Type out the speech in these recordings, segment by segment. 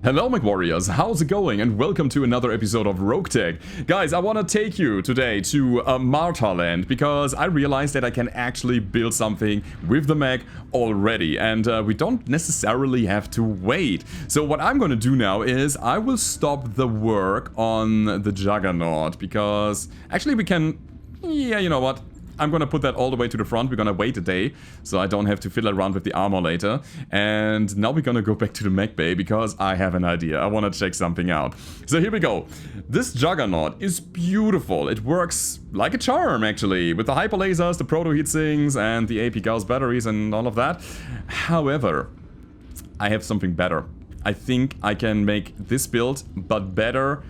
Hello Mech Warriors, how's it going? And welcome to another episode of Roguetech. Guys, I want to take you today to Marauder land because I realized that I can actually build something with the mech already and we don't necessarily have to wait. So what I'm going to do now is I will stop the work on the Juggernaut because actually we can, yeah, you know what? I'm gonna put that all the way to the front. We're gonna wait a day, so I don't have to fiddle around with the armor later. And now we're gonna go back to the mech bay because I have an idea. I wanna check something out. So here we go. This Juggernaut is beautiful. It works like a charm, actually, with the hyper lasers, the proto heatsinks, and the AP Gauss batteries and all of that. However, I have something better. I think I can make this build, but better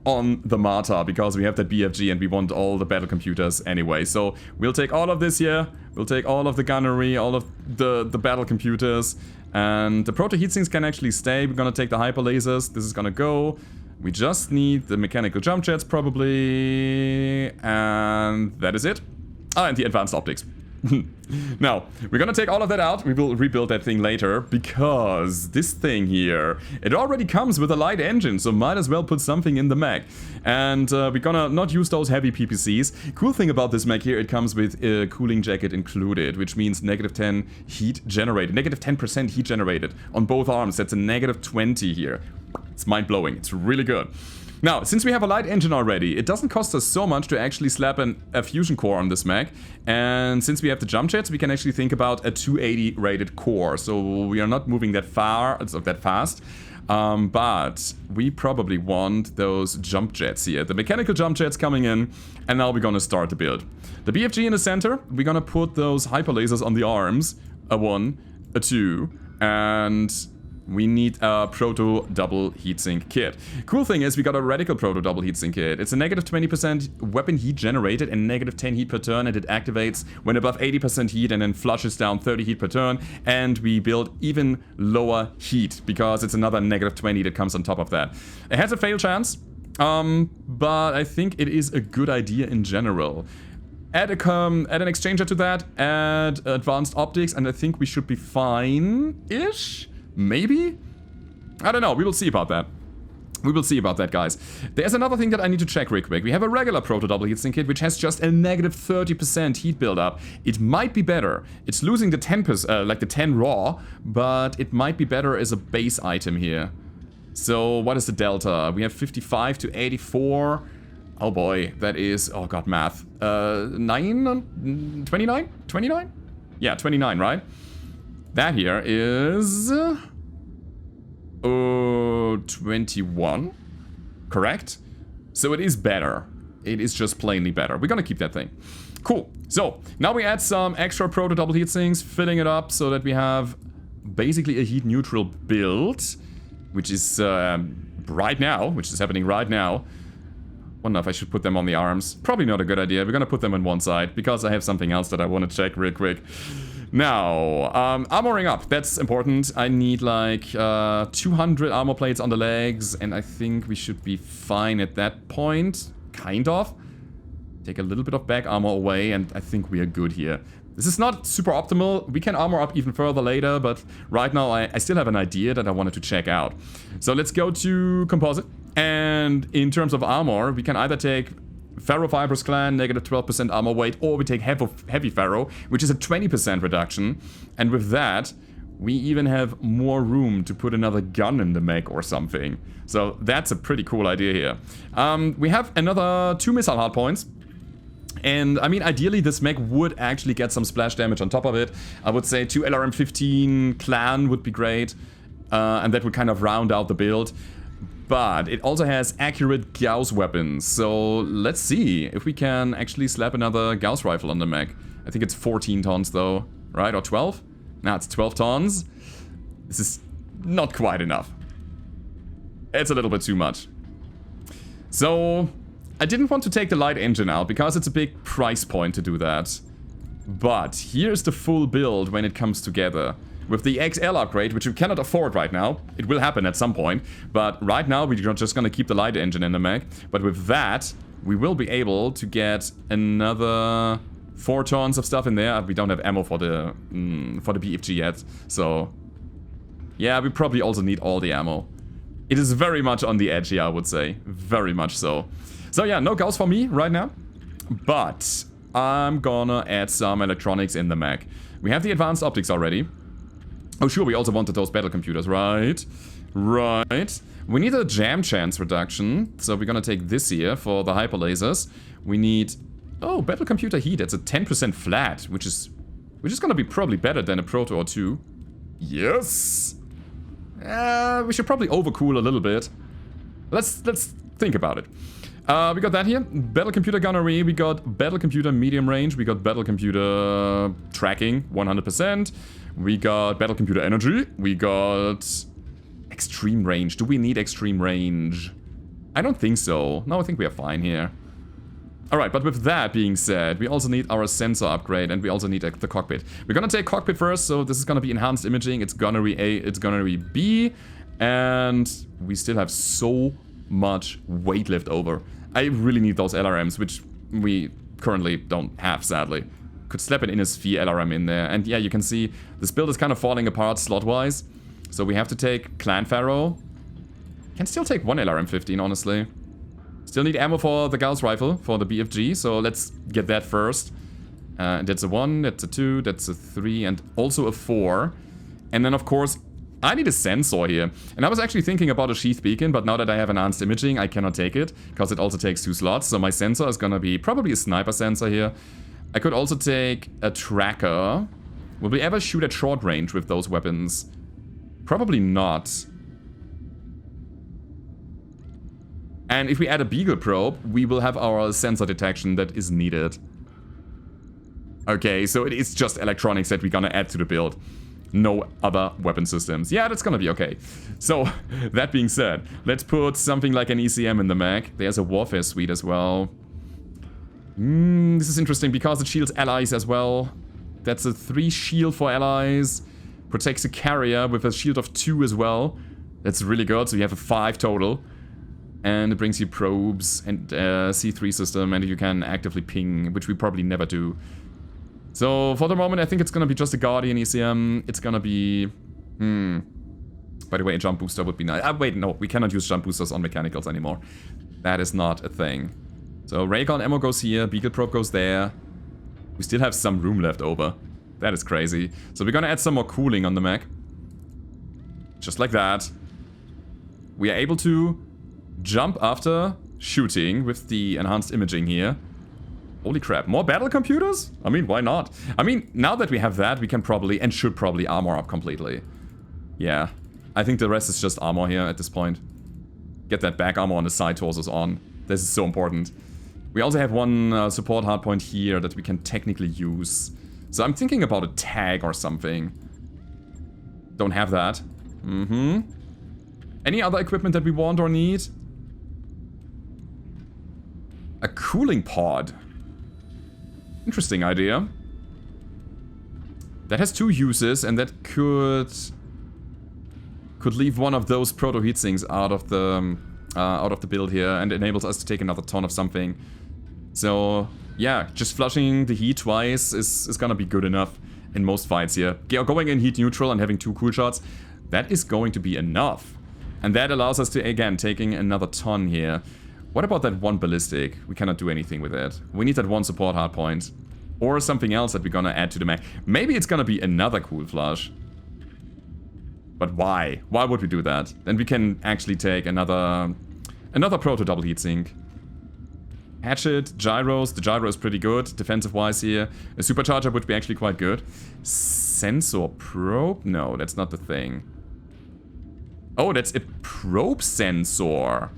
on the Marauder, because we have that BFG and we want all the battle computers anyway. So we'll take all of this here, we'll take all of the gunnery, all of the battle computers, and the proto heatsinks can actually stay. We're gonna take the hyper lasers, this is gonna go. We just need the mechanical jump jets probably, and that is it. Ah, and the advanced optics. Now, we're gonna take all of that out. We will rebuild that thing later because this thing here, it already comes with a light engine, so might as well put something in the mech. And we're gonna not use those heavy PPCs. Cool thing about this mech here, it comes with a cooling jacket included, which means -10 heat generated, -10% heat generated on both arms. That's a -20 here. It's mind-blowing. It's really good. Now, since we have a light engine already, it doesn't cost us so much to actually slap a fusion core on this mech. And since we have the jump jets, we can actually think about a 280 rated core. So we are not moving that far, that fast. But we probably want those jump jets here. The mechanical jump jets coming in, and now we're gonna start the build. The BFG in the center, we're gonna put those hyper lasers on the arms. A 1, a 2, and we need a proto double heatsink kit. Cool thing is we got a radical proto double heatsink kit. It's a -20% weapon heat generated and -10 heat per turn, and it activates when above 80% heat and then flushes down 30 heat per turn. And we build even lower heat because it's another -20 that comes on top of that. It has a fail chance, but I think it is a good idea in general. Add an exchanger to that, add advanced optics, and I think we should be fine-ish? Maybe? I don't know. We will see about that. We will see about that, guys. There's another thing that I need to check real quick. We have a regular proto double heatsink kit, which has just a -30% heat buildup. It might be better. It's losing the 10%, like the 10 raw, but it might be better as a base item here. So what is the delta? We have 55 to 84. Oh boy, that is, oh god, math. 29? 29? Yeah, 29, right? That here is 21, correct? So it is better. It is just plainly better. We're gonna keep that thing. Cool. So now we add some extra proto double heatsinks, filling it up so that we have basically a heat neutral build, which is right now, which is happening right now. Wonder if I should put them on the arms. Probably not a good idea. We're gonna put them on one side because I have something else that I want to check real quick. Now, armoring up, that's important. I need like 200 armor plates on the legs, and I think we should be fine at that point, kind of. Take a little bit of back armor away, and I think we are good here. This is not super optimal. We can armor up even further later, but right now I still have an idea that I wanted to check out. So let's go to composite, and in terms of armor, we can either take Ferrofibrous Clan, -12% armor weight, or we take Heavy Ferro, which is a 20% reduction. And with that, we even have more room to put another gun in the mech or something. So that's a pretty cool idea here. We have another 2 missile hardpoints. And, I mean, ideally, this mech would actually get some splash damage on top of it. I would say 2 LRM-15 Clan would be great. And that would kind of round out the build. But it also has accurate Gauss weapons, so let's see if we can actually slap another Gauss rifle on the mech. I think it's 14 tons though, right? Or 12? Nah, it's 12 tons. This is not quite enough. It's a little bit too much. So, I didn't want to take the light engine out because it's a big price point to do that. But here's the full build when it comes together. With the XL upgrade, which we cannot afford right now. It will happen at some point. But right now, we're just going to keep the light engine in the mech. But with that, we will be able to get another 4 tons of stuff in there. We don't have ammo for the BFG yet. So, yeah, we probably also need all the ammo. It is very much on the edge here, I would say. Very much so. So yeah, no Gauss for me right now. But I'm gonna add some electronics in the mech. We have the advanced optics already. Oh sure, we also wanted those battle computers, right? Right. We need a jam chance reduction. So we're gonna take this here for the hyper lasers. We need... Oh, battle computer heat. It's a 10% flat, which is gonna be probably better than a proto or two. Yes! We should probably overcool a little bit. Let's think about it. We got that here. Battle computer gunnery. We got battle computer medium range. We got battle computer tracking 100%. We got battle computer energy. We got extreme range. Do we need extreme range? I don't think so. No, I think we are fine here. Alright, but with that being said, we also need our sensor upgrade and we also need the cockpit. We're gonna take cockpit first, so this is gonna be enhanced imaging. It's gunnery A, it's gunnery B, and we still have so much weight left over. I really need those LRMs, which we currently don't have, sadly. Could slap an inner sphere LRM in there, and yeah, you can see this build is kind of falling apart slot-wise. So we have to take Clan Pharaoh. Can still take one LRM-15, honestly. Still need ammo for the Gauss rifle, for the BFG, so let's get that first. That's a 1, that's a 2, that's a 3, and also a 4. And then, of course, I need a sensor here. And I was actually thinking about a sheath beacon, but now that I have enhanced imaging, I cannot take it, because it also takes 2 slots. So my sensor is gonna be probably a sniper sensor here. I could also take a tracker. Will we ever shoot at short range with those weapons? Probably not. And if we add a beagle probe, we will have our sensor detection that is needed. Okay, so it is just electronics that we're gonna add to the build. No other weapon systems. Yeah, that's gonna be okay. So, that being said, let's put something like an ECM in the mech. There's a warfare suite as well. This is interesting because it shields allies as well. That's a 3 shield for allies. Protects a carrier with a shield of 2 as well. That's really good, so you have a 5 total. And it brings you probes and C3 system, and you can actively ping, which we probably never do. So for the moment, I think it's gonna be just a Guardian ECM. It's gonna be... By the way, a jump booster would be nice. Wait, no, we cannot use jump boosters on mechanicals anymore. That is not a thing. So Raycon ammo goes here, Beagle probe goes there. We still have some room left over. That is crazy. So we're gonna add some more cooling on the mech. Just like that. We are able to jump after shooting with the enhanced imaging here. Holy crap, more battle computers? I mean, why not? I mean, now that we have that, we can probably and should probably armor up completely. Yeah, I think the rest is just armor here at this point. Get that back armor on the side torsos on. This is so important. We also have one support hardpoint here that we can technically use. So I'm thinking about a tag or something. Don't have that. Any other equipment that we want or need? A cooling pod. Interesting idea. That has 2 uses, and that could leave one of those proto heatsinks out of the build here, and enables us to take another ton of something. So yeah, just flushing the heat twice is gonna be good enough in most fights here. Going in heat neutral and having 2 cool shots, that is going to be enough, and that allows us to again taking another ton here. What about that 1 ballistic? We cannot do anything with it. We need that 1 support hardpoint. Or something else that we're gonna add to the mech. Maybe it's gonna be another cool flush. But why? Why would we do that? Then we can actually take another proto double heatsink. Hatchet, gyros. The gyro is pretty good, defensive-wise here. A supercharger would be actually quite good. Sensor probe? No, that's not the thing. Oh, that's a probe sensor.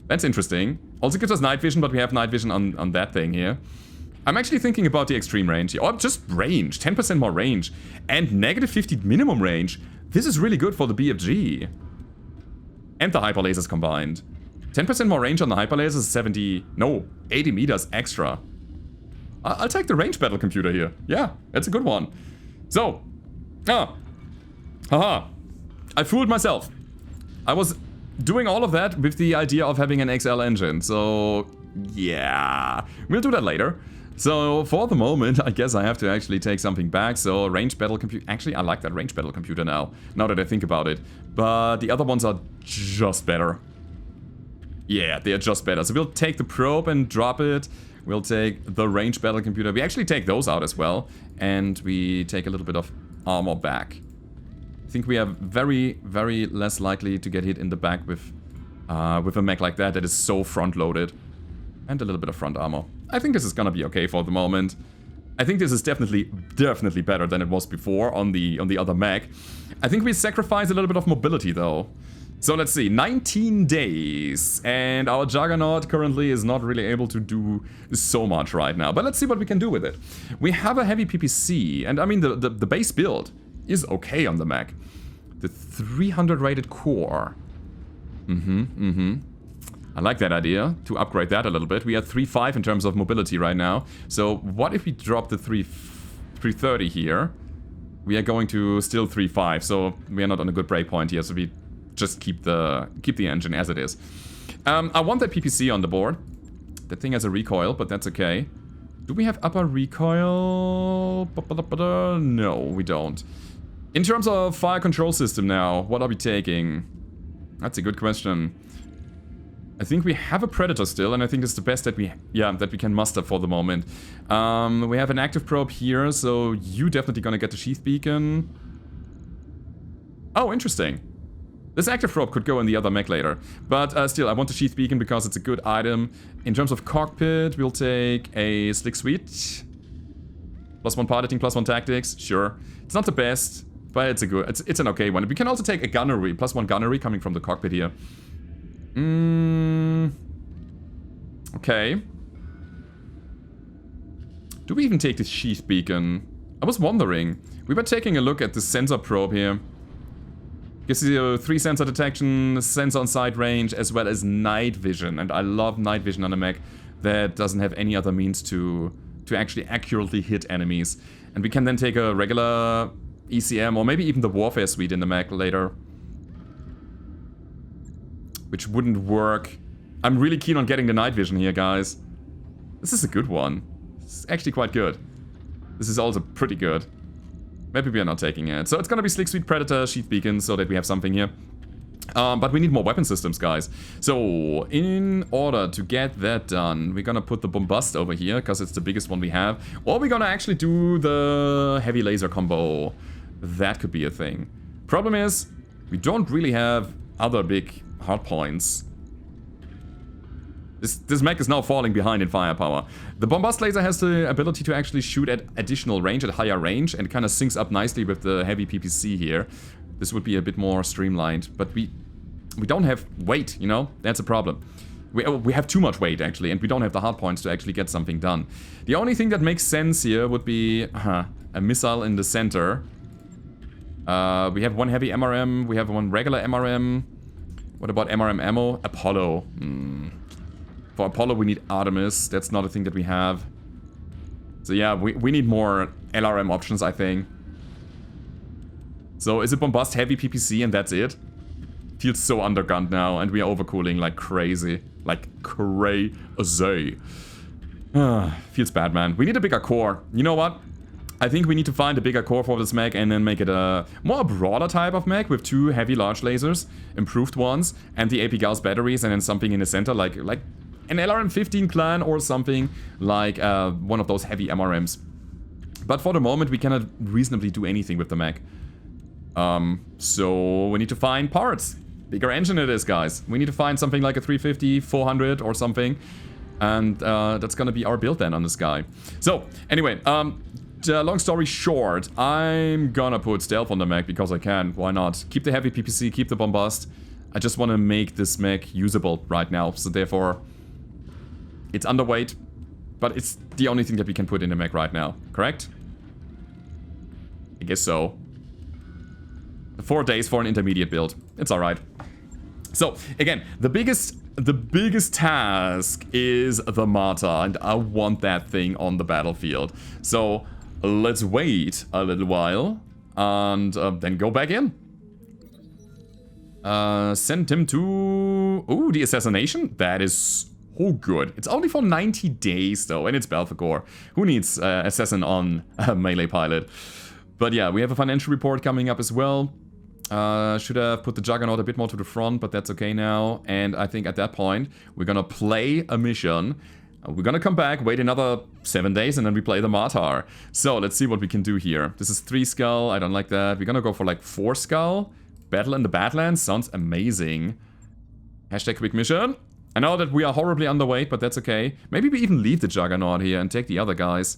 That's interesting. Also gives us night vision, but we have night vision on that thing here. I'm actually thinking about the extreme range here. Or just range. 10% more range. And negative 50 minimum range. This is really good for the BFG. And the hyper lasers combined. 10% more range on the hyper lasers is 80 meters extra. I'll take the range battle computer here. Yeah, that's a good one. So. Haha. I fooled myself. I was doing all of that with the idea of having an XL engine, so yeah, we'll do that later. So for the moment, I guess I have to actually take something back. So ranged battle computer. Actually, I like that ranged battle computer now that I think about it. But the other ones are just better. Yeah, they are just better. So we'll take the probe and drop it. We'll take the ranged battle computer. We actually take those out as well. And we take a little bit of armor back. I think we are very, very less likely to get hit in the back with a mech like that is so front-loaded. And a little bit of front armor. I think this is gonna be okay for the moment. I think this is definitely better than it was before on the other mech. I think we sacrifice a little bit of mobility though. So let's see, 19 days, and our Juggernaut currently is not really able to do so much right now. But let's see what we can do with it. We have a heavy PPC, and I mean the base build is okay on the mech. The 300 rated core. I like that idea, to upgrade that a little bit. We are 3.5 in terms of mobility right now. So what if we drop the 330 here? We are going to still 3.5, so we are not on a good breakpoint here, so we just keep the engine as it is. I want that PPC on the board. That thing has a recoil, but that's okay. Do we have upper recoil? No, we don't. In terms of fire control system now, what are we taking? That's a good question. I think we have a Predator still, and I think it's the best that we can muster for the moment. We have an active probe here, so you definitely gonna get the sheath beacon. Oh, interesting. This active probe could go in the other mech later. But still, I want the sheath beacon because it's a good item. In terms of cockpit, we'll take a slick suite. +1 piloting, +1 tactics, sure. It's not the best, but it's a good, it's an okay one. We can also take a gunnery, +1 gunnery coming from the cockpit here. Okay. Do we even take the sheath beacon? I was wondering. We were taking a look at the sensor probe here. Gives you 3 sensor detection, sensor on sight range, as well as night vision. And I love night vision on a mech that doesn't have any other means to actually accurately hit enemies. And we can then take a regular ECM or maybe even the warfare suite in the mech later. Which wouldn't work. I'm really keen on getting the night vision here, guys. This is a good one. This is actually quite good. This is also pretty good. Maybe we are not taking it. So it's gonna be Slick Suite, Predator, Sheath Beacon, so that we have something here. But we need more weapon systems, guys. So, in order to get that done, we're gonna put the Bombast over here, because it's the biggest one we have. Or we're gonna actually do the heavy laser combo. That could be a thing. Problem is, we don't really have other big hardpoints. This mech is now falling behind in firepower. The Bombast laser has the ability to actually shoot at additional range, at higher range, and kind of syncs up nicely with the heavy PPC here. This would be a bit more streamlined, but we don't have weight, you know? That's a problem. We have too much weight, actually, and we don't have the hardpoints to actually get something done. The only thing that makes sense here would be a missile in the center. We have one heavy MRM, we have one regular MRM. What about MRM ammo? Apollo. For Apollo we need Artemis. That's not a thing that we have. So yeah, we need more LRM options, I think. So is it Bombast heavy PPC and that's it? Feels so undergunned now, and we are overcooling like crazy. Like crazy. Feels bad, man. We need a bigger core. You know what? I think we need to find a bigger core for this mech and then make it a more broader type of mech with 2 heavy large lasers, improved ones, and the AP Gauss batteries, and then something in the center like an LRM-15 clan or something like one of those heavy MRMs. But for the moment, we cannot reasonably do anything with the mech. So we need to find parts. Bigger engine it is, guys. We need to find something like a 350, 400 or something. And that's gonna be our build then on this guy. So, anyway, long story short, I'm gonna put stealth on the mech because I can. Why not? Keep the heavy PPC, keep the Bombast. I just want to make this mech usable right now. So therefore, it's underweight, but it's the only thing that we can put in the mech right now. Correct? I guess so. 4 days for an intermediate build. It's alright. So, again, the biggest task is the Martyr, and I want that thing on the battlefield. So, let's wait a little while, and then go back in. Send him to... Ooh, the assassination? That is Oh, good. It's only for 90 days, though, and it's Belphegor. Who needs Assassin on melee pilot? But yeah, we have a financial report coming up as well. Should have put the Juggernaut a bit more to the front, but that's okay now. And I think at that point, we're gonna play a mission. We're gonna come back, wait another 7 days, and then we play the Martyr. So let's see what we can do here. This is 3 skull. I don't like that. We're gonna go for like 4 skull. Battle in the Badlands sounds amazing. Hashtag quick mission. I know that we are horribly underweight, but that's okay. Maybe we even leave the Juggernaut here and take the other guys.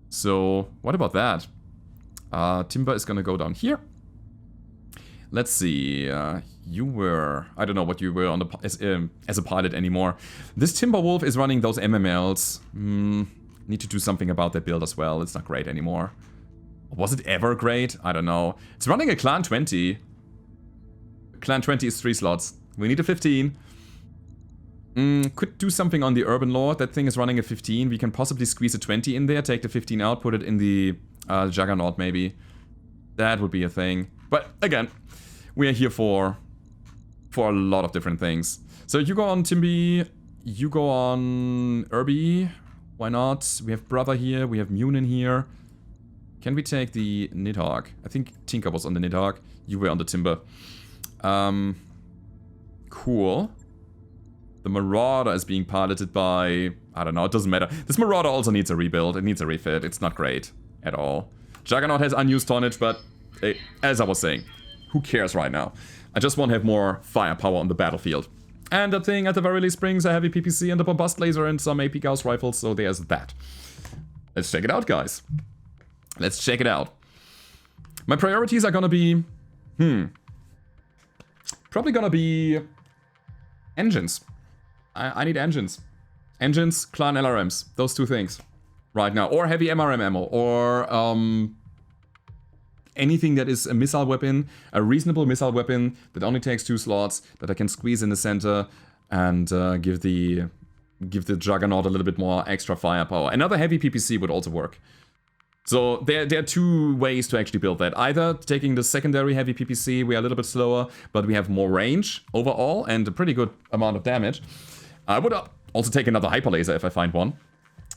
So what about that? Timber is gonna go down here. Let's see. You were... I don't know what you were on the as a pilot anymore. This Timberwolf is running those MMLs. Need to do something about that build as well. It's not great anymore. Was it ever great? I don't know. It's running a Clan 20. Clan 20 is 3 slots. We need a 15. Could do something on the Urban Lord. That thing is running a 15. We can possibly squeeze a 20 in there, take the 15 out, put it in the Juggernaut maybe. That would be a thing. But again, we are here for a lot of different things. So you go on Timby, you go on Irby. Why not? We have Brother here, we have Munin here. Can we take the Nidhogg? I think Tinker was on the Nidhogg. You were on the Timber. Cool. The Marauder is being piloted by... I don't know, it doesn't matter. This Marauder also needs a rebuild. It needs a refit. It's not great at all. Juggernaut has unused tonnage, but as I was saying, who cares right now? I just want to have more firepower on the battlefield. And that thing at the very least brings a heavy PPC and a bombast laser and some AP Gauss rifles, so there's that. Let's check it out, guys. Let's check it out. My priorities are gonna be... Probably gonna be... engines. I need engines. Engines, Clan LRMs. Those 2 things. Right now. Or heavy MRM ammo. Or anything that is a missile weapon. A reasonable missile weapon that only takes 2 slots. That I can squeeze in the center. And give the Juggernaut a little bit more extra firepower. Another heavy PPC would also work. So there are 2 ways to actually build that. Either taking the secondary heavy PPC, we are a little bit slower, but we have more range overall and a pretty good amount of damage. I would also take another hyper laser if I find one.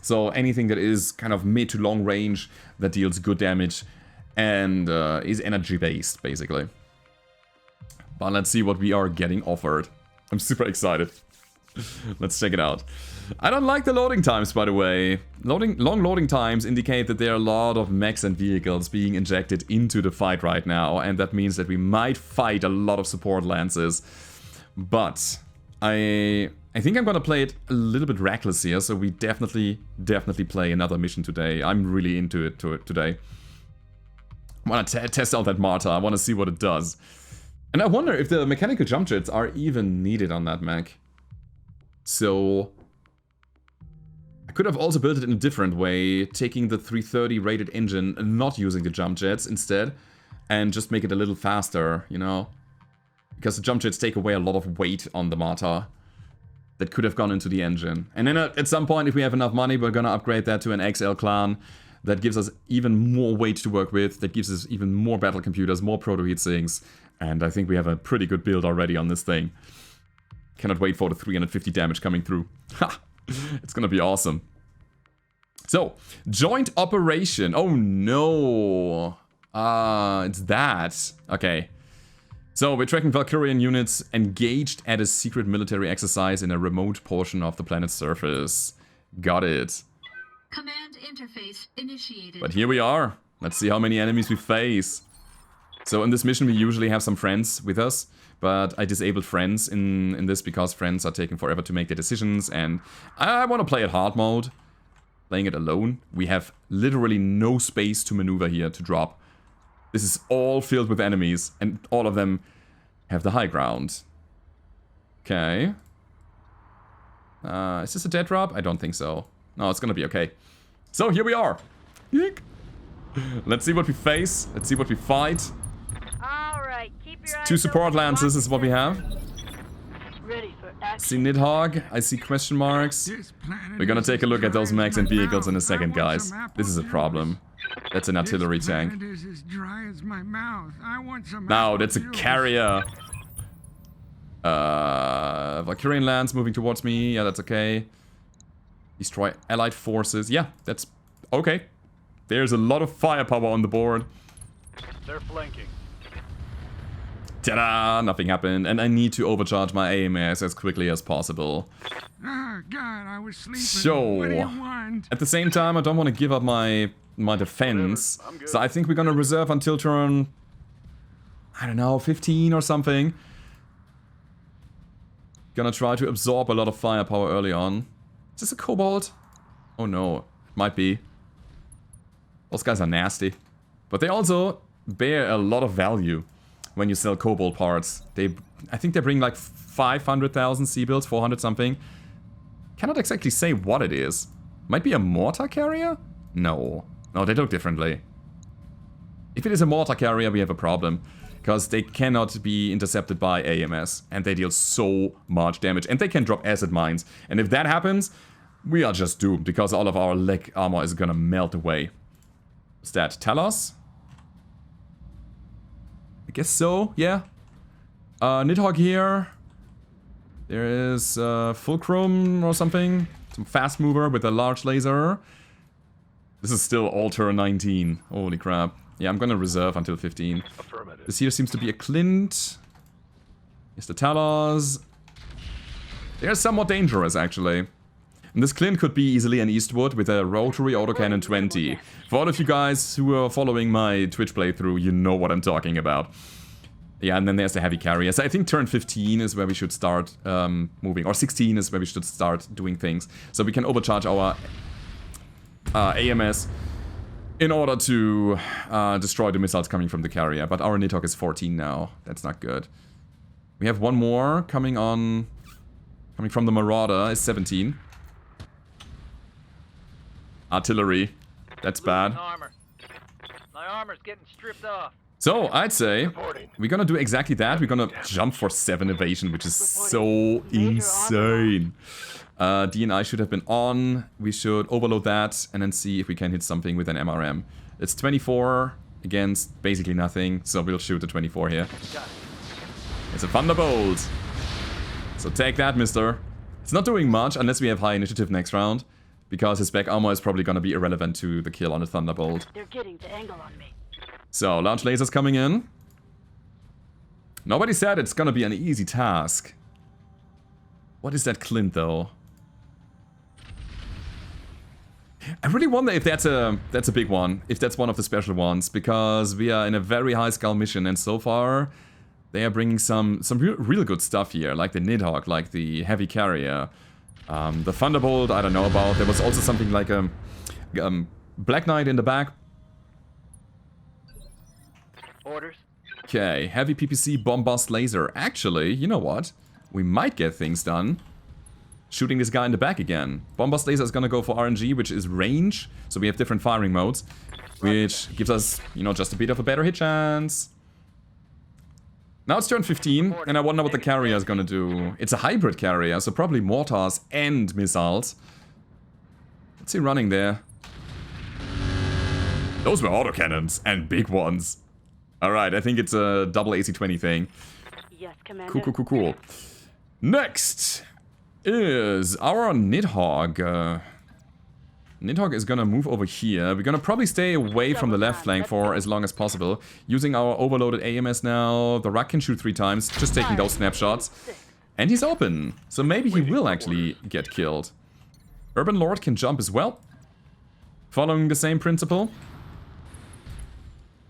So anything that is kind of mid to long range that deals good damage and is energy based, basically. But let's see what we are getting offered. I'm super excited. Let's check it out. I don't like the loading times, by the way. Long loading times indicate that there are a lot of mechs and vehicles being injected into the fight right now, and that means that we might fight a lot of support lances. But I think I'm gonna play it a little bit reckless here, so we definitely play another mission today. I'm really into it today. I want to test out that Martyr. I want to see what it does. And I wonder if the mechanical jump jets are even needed on that mech. So I could have also built it in a different way, taking the 330 rated engine and not using the jump jets instead, and just make it a little faster, you know? Because the jump jets take away a lot of weight on the Martyr that could have gone into the engine. And then at some point, if we have enough money, we're gonna upgrade that to an XL clan that gives us even more weight to work with, that gives us even more battle computers, more proto heat sinks, and I think we have a pretty good build already on this thing. Cannot wait for the 350 damage coming through. Ha! It's gonna be awesome. So, joint operation. Oh no! It's that. Okay. So, we're tracking Valkyrian units engaged at a secret military exercise in a remote portion of the planet's surface. Got it. Command interface initiated. But here we are. Let's see how many enemies we face. So, in this mission, we usually have some friends with us. But I disabled friends in this because friends are taking forever to make their decisions. And I want to play it hard mode. Playing it alone. We have literally no space to maneuver here, to drop. This is all filled with enemies, and all of them have the high ground. Okay. Is this a dead drop? I don't think so. No, it's gonna be okay. So, here we are. Yeek. Let's see what we face. Let's see what we fight. Alright, keep your eyes 2 support open. lances is what we have. Ready for I action. see Nidhogg. I see question marks. We're gonna take a look at those mechs and vehicles in a second, guys. This is a problem. That's an artillery tank. No, that's a carrier. Valkyrian lands moving towards me. Yeah, that's okay. Destroy allied forces. Yeah, that's okay. There's a lot of firepower on the board. They're flanking. Ta-da! Nothing happened. And I need to overcharge my AMS as quickly as possible. Oh, God, I was sleeping. So, What do you want? at the same time, I don't want to give up my defense. So I think we're gonna reserve until turn, I don't know, 15 or something. Gonna try to absorb a lot of firepower early on. Is this a kobold? Oh no, it might be. Those guys are nasty. But they also bear a lot of value when you sell kobold parts. I think they bring like 500,000 C-bills, 400 something. Cannot exactly say what it is. Might be a mortar carrier? No. No, they look differently. If it is a mortar carrier, we have a problem. Because they cannot be intercepted by AMS. And they deal so much damage. And they can drop acid mines. And if that happens, we are just doomed. Because all of our leg armor is gonna melt away. What's that? Talos? I guess so, yeah. Nidhogg here. There is Fulcrum or something. Some fast mover with a large laser. This is still Alter 19. Holy crap. Yeah, I'm gonna reserve until 15. This here seems to be a Clint. Here's the Talos. They're somewhat dangerous, actually. And this Clint could be easily an Eastwood with a rotary autocannon 20. For all of you guys who are following my Twitch playthrough, you know what I'm talking about. Yeah, and then there's the heavy carrier. So I think turn 15 is where we should start moving. Or 16 is where we should start doing things. So we can overcharge our AMS in order to destroy the missiles coming from the carrier. But our Nidhogg is 14 now. That's not good. We have one more coming from the Marauder is 17. Artillery. That's bad. Armor. My armor's getting stripped off. So, I'd say we're gonna do exactly that. We're gonna jump for 7 evasion, which is so insane. DNI should have been on. We should overload that and then see if we can hit something with an MRM. It's 24 against basically nothing, so we'll shoot the 24 here. It's a Thunderbolt. So take that, mister. It's not doing much unless we have high initiative next round. Because his back armor is probably gonna be irrelevant to the kill on the Thunderbolt. They're getting the angle on me. So, large lasers coming in. Nobody said it's gonna be an easy task. What is that Clint, though? I really wonder if that's a big one. If that's one of the special ones. Because we are in a very high skull mission. And so far, they are bringing some real good stuff here. Like the Nidhogg, like the heavy carrier. The Thunderbolt, I don't know about. There was also something like a Black Knight in the back. Orders. Okay, heavy PPC bombast laser. Actually, you know what? We might get things done. Shooting this guy in the back again. Bombast laser is gonna go for RNG, which is range. So we have different firing modes. Which gives us, you know, just a bit of a better hit chance. Now it's turn 15, and I wonder what the carrier is gonna do. It's a hybrid carrier, so probably mortars and missiles. What's he running there? Those were autocannons, and big ones. Alright, I think it's a double AC-20 thing. Yes, Commander. Cool. Next is our Nidhogg. Nidhogg is gonna move over here. We're gonna probably stay away from the left flank for as long as possible. Using our overloaded AMS now. The Ruck can shoot 3 times, just taking those snapshots. And he's open, so maybe he will actually get killed. Urban Lord can jump as well. Following the same principle.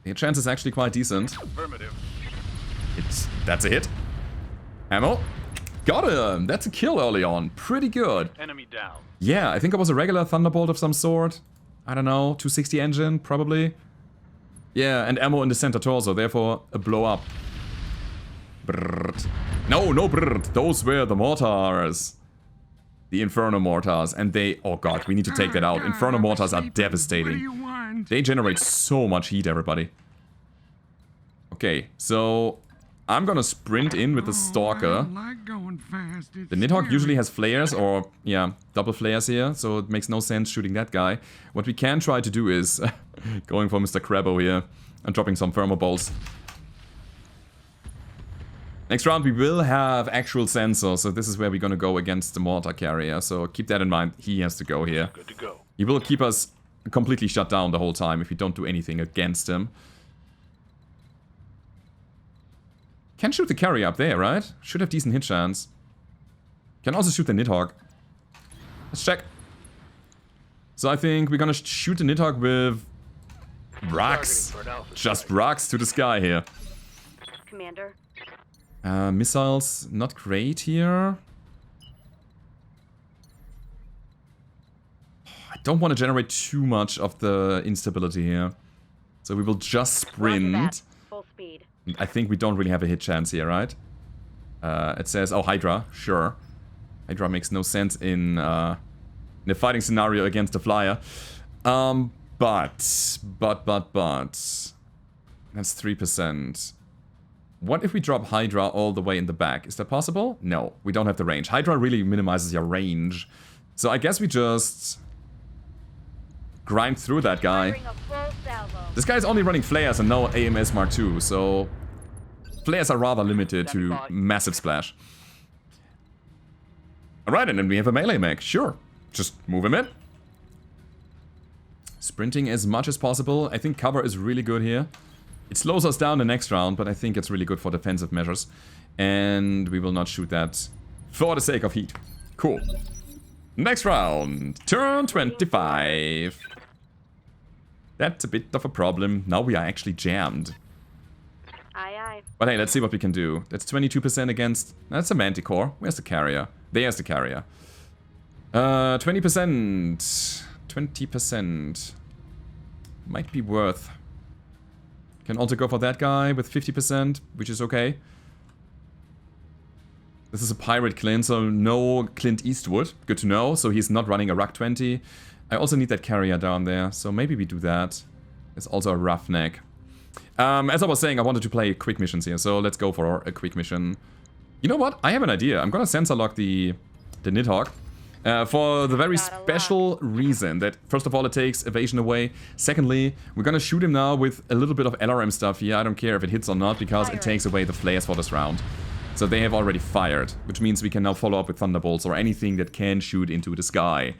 The chance is actually quite decent. Affirmative. That's a hit. Ammo. Got him! That's a kill early on. Pretty good. Enemy down. Yeah, I think it was a regular Thunderbolt of some sort. I don't know, 260 engine, probably. Yeah, and ammo in the center torso, therefore a blow up. Brrrt. No brrrt. Those were the mortars. The Inferno mortars, and they... Oh god, we need to take that out. Inferno mortars are devastating. They generate so much heat, everybody. Okay, so... I'm gonna sprint in with the Stalker. The Nidhogg usually has flares, or, yeah, double flares here, so it makes no sense shooting that guy. What we can try to do is going for Mr. Crabbo here and dropping some thermal bolts. Next round we will have actual sensors, so this is where we're gonna go against the mortar carrier. So keep that in mind. He has to go here. Good to go. He will keep us completely shut down the whole time if we don't do anything against him. Can shoot the carrier up there, right? Should have decent hit chance. Can also shoot the Nidhogg. Let's check. So I think we're gonna shoot the Nidhogg with rocks. Just rocks to the sky here. Commander. Missiles, not great here. I don't want to generate too much of the instability here. So we will just sprint. Full speed. I think we don't really have a hit chance here, right? It says, oh, Hydra, sure. Hydra makes no sense in a fighting scenario against the flyer. But. That's 3%. What if we drop Hydra all the way in the back? Is that possible? No, we don't have the range. Hydra really minimizes your range. So I guess we just grind through that guy. Firing a full salvo. This guy is only running flares and no AMS Mark II, so flares are rather limited to massive splash. Alright, and then we have a melee mech. Sure, just move him in. Sprinting as much as possible. I think cover is really good here. It slows us down the next round, but I think it's really good for defensive measures. And we will not shoot that for the sake of heat. Cool. Next round. Turn 25. That's a bit of a problem. Now we are actually jammed. Aye, aye. But hey, let's see what we can do. That's 22% against... That's a Manticore. Where's the carrier? There's the carrier. 20%. 20%. Might be worth... Can also go for that guy with 50%, which is okay. This is a pirate Clint, so no Clint Eastwood. Good to know. So he's not running a Ruck 20. I also need that carrier down there, so maybe we do that. There's also a Roughneck. As I was saying, I wanted to play quick missions here, so let's go for a quick mission. You know what? I have an idea. I'm gonna sensor lock the Nidhogg. For the very special reason that, first of all, it takes evasion away. Secondly, we're gonna shoot him now with a little bit of LRM stuff here. I don't care if it hits or not, because it takes away the flares for this round. So they have already fired, which means we can now follow up with Thunderbolts or anything that can shoot into the sky.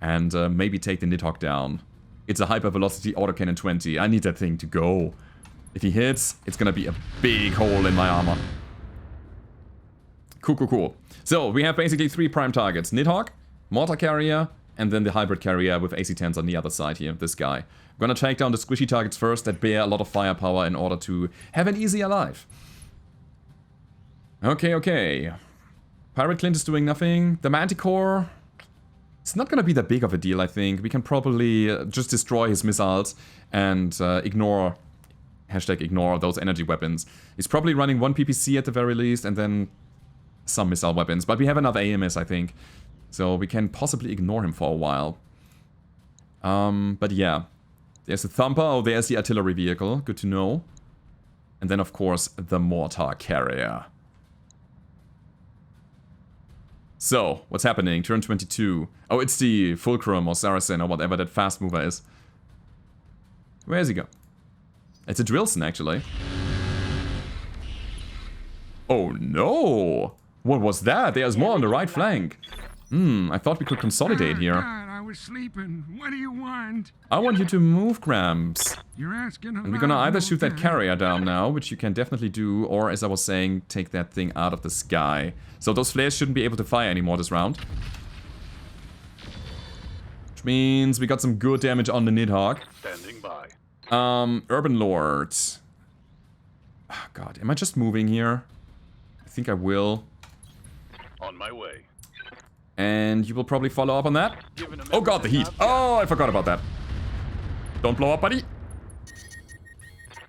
And maybe take the Nidhogg down. It's a hyper-velocity autocannon 20. I need that thing to go. If he hits, it's gonna be a big hole in my armor. Cool, cool, cool. So, we have basically 3 prime targets. Nidhogg, Mortar Carrier, and then the Hybrid Carrier with AC-10s on the other side here, this guy. I'm gonna take down the squishy targets first that bear a lot of firepower in order to have an easier life. Okay, okay. Pirate Clint is doing nothing. The Manticore... It's not gonna be that big of a deal, I think. We can probably just destroy his missiles and ignore... #ignore those energy weapons. He's probably running 1 PPC at the very least, and then... some missile weapons, but we have another AMS, I think. So we can possibly ignore him for a while. But yeah. There's the Thumper. Oh, there's the artillery vehicle. Good to know. And then, of course, the Mortar Carrier. So, what's happening? Turn 22. Oh, it's the Fulcrum or Saracen or whatever that fast mover is. Where does he go? It's a Drillson, actually. Oh, no! What was that? There's more on the right flank. I thought we could consolidate here. God, I was sleeping. What do you want? I want you to move, Gramps. You're asking a And we're gonna lot, either shoot that okay. carrier down now, which you can definitely do, or, as I was saying, take that thing out of the sky. So those flares shouldn't be able to fire anymore this round. Which means we got some good damage on the Nidhogg. Standing by. Urban Lord. Oh, God, am I just moving here? I think I will. On my way. And you will probably follow up on that. Giving him Oh god, the heat. Oh, I forgot about that. Don't blow up, buddy.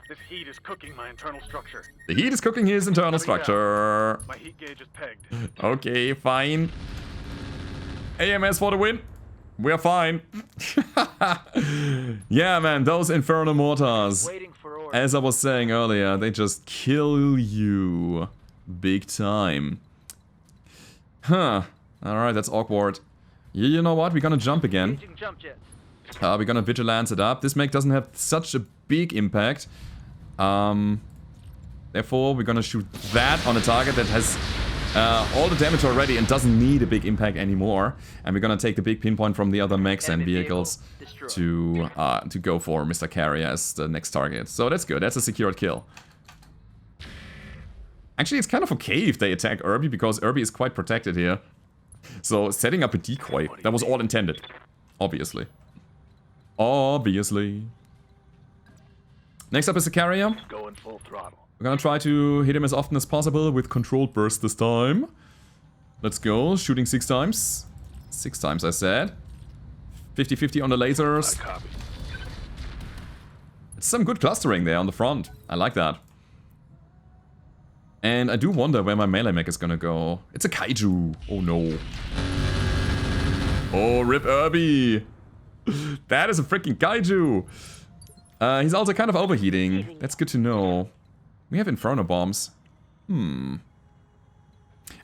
This heat is cooking my internal structure. The heat is cooking his internal structure. My heat gauge is pegged. Okay, fine. AMS for the win. We're fine. Yeah, man, those Inferno Mortars. Waiting for orders. As I was saying earlier, they just kill you. Big time. Huh. Alright, that's awkward. You know what? We're gonna jump again. Engaging jump jets. We're gonna Vigilance it up. This mech doesn't have such a big impact. Therefore, we're gonna shoot that on a target that has all the damage already and doesn't need a big impact anymore. And we're gonna take the big pinpoint from the other mechs and vehicles to go for Mr. Carrier as the next target. So that's good. That's a secured kill. Actually, it's kind of okay if they attack Irby, because Irby is quite protected here. So setting up a decoy, that was all intended. Obviously. Obviously. Next up is the Carrier. Going full throttle. We're gonna try to hit him as often as possible with controlled burst this time. Let's go. Shooting 6 times. 6 times, I said. 50-50 on the lasers. It's some good clustering there on the front. I like that. And I do wonder where my melee mech is gonna go. It's a kaiju. Oh no. Oh, rip Irby. That is a freaking kaiju. He's also kind of overheating. That's good to know. We have Inferno bombs.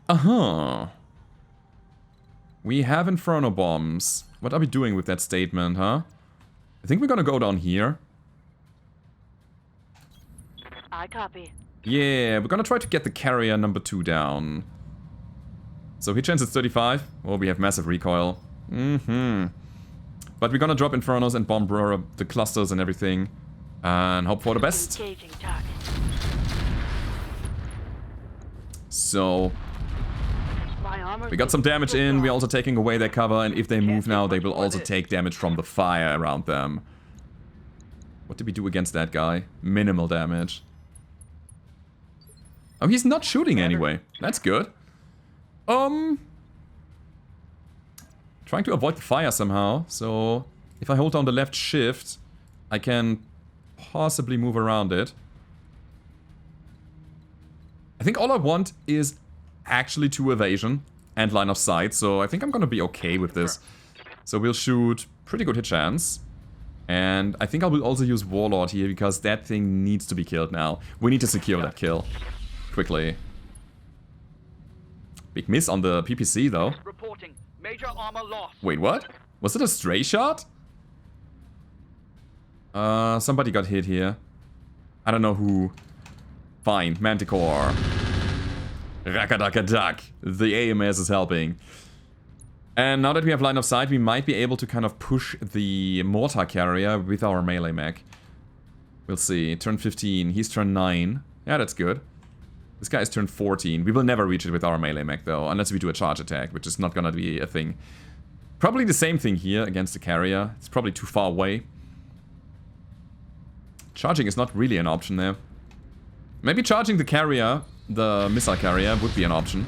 Uh-huh. We have Inferno bombs. What are we doing with that statement, huh? I think we're gonna go down here. I copy. Yeah, we're gonna try to get the Carrier number 2 down. So hit chance is 35. Oh, we have massive recoil. But we're gonna drop Infernos and bomb the clusters and everything. And hope for the best. Engaging target. So My armor we got some damage in. We're also taking away their cover. And if they move now, they will also take damage from the fire around them. What did we do against that guy? Minimal damage. Oh, he's not shooting anyway. That's good. Trying to avoid the fire somehow. So if I hold down the left shift, I can possibly move around it. I think all I want is actually 2 evasion and line of sight. So I think I'm gonna be okay with this. So we'll shoot pretty good hit chance. And I think I will also use Warlord here, because that thing needs to be killed now. We need to secure that kill. Quickly. Big miss on the PPC though. Reporting major armor loss. Wait, what? Was it a stray shot? Somebody got hit here. I don't know who. Fine, Manticore. Rakadakadak. The AMS is helping. And now that we have line of sight, we might be able to kind of push the mortar carrier with our melee mech. We'll see. Turn 15. He's turn 9. Yeah, that's good. This guy is turn 14. We will never reach it with our melee mech though, unless we do a charge attack, which is not gonna be a thing. Probably the same thing here against the carrier. It's probably too far away. Charging is not really an option there. Maybe charging the carrier, the missile carrier, would be an option.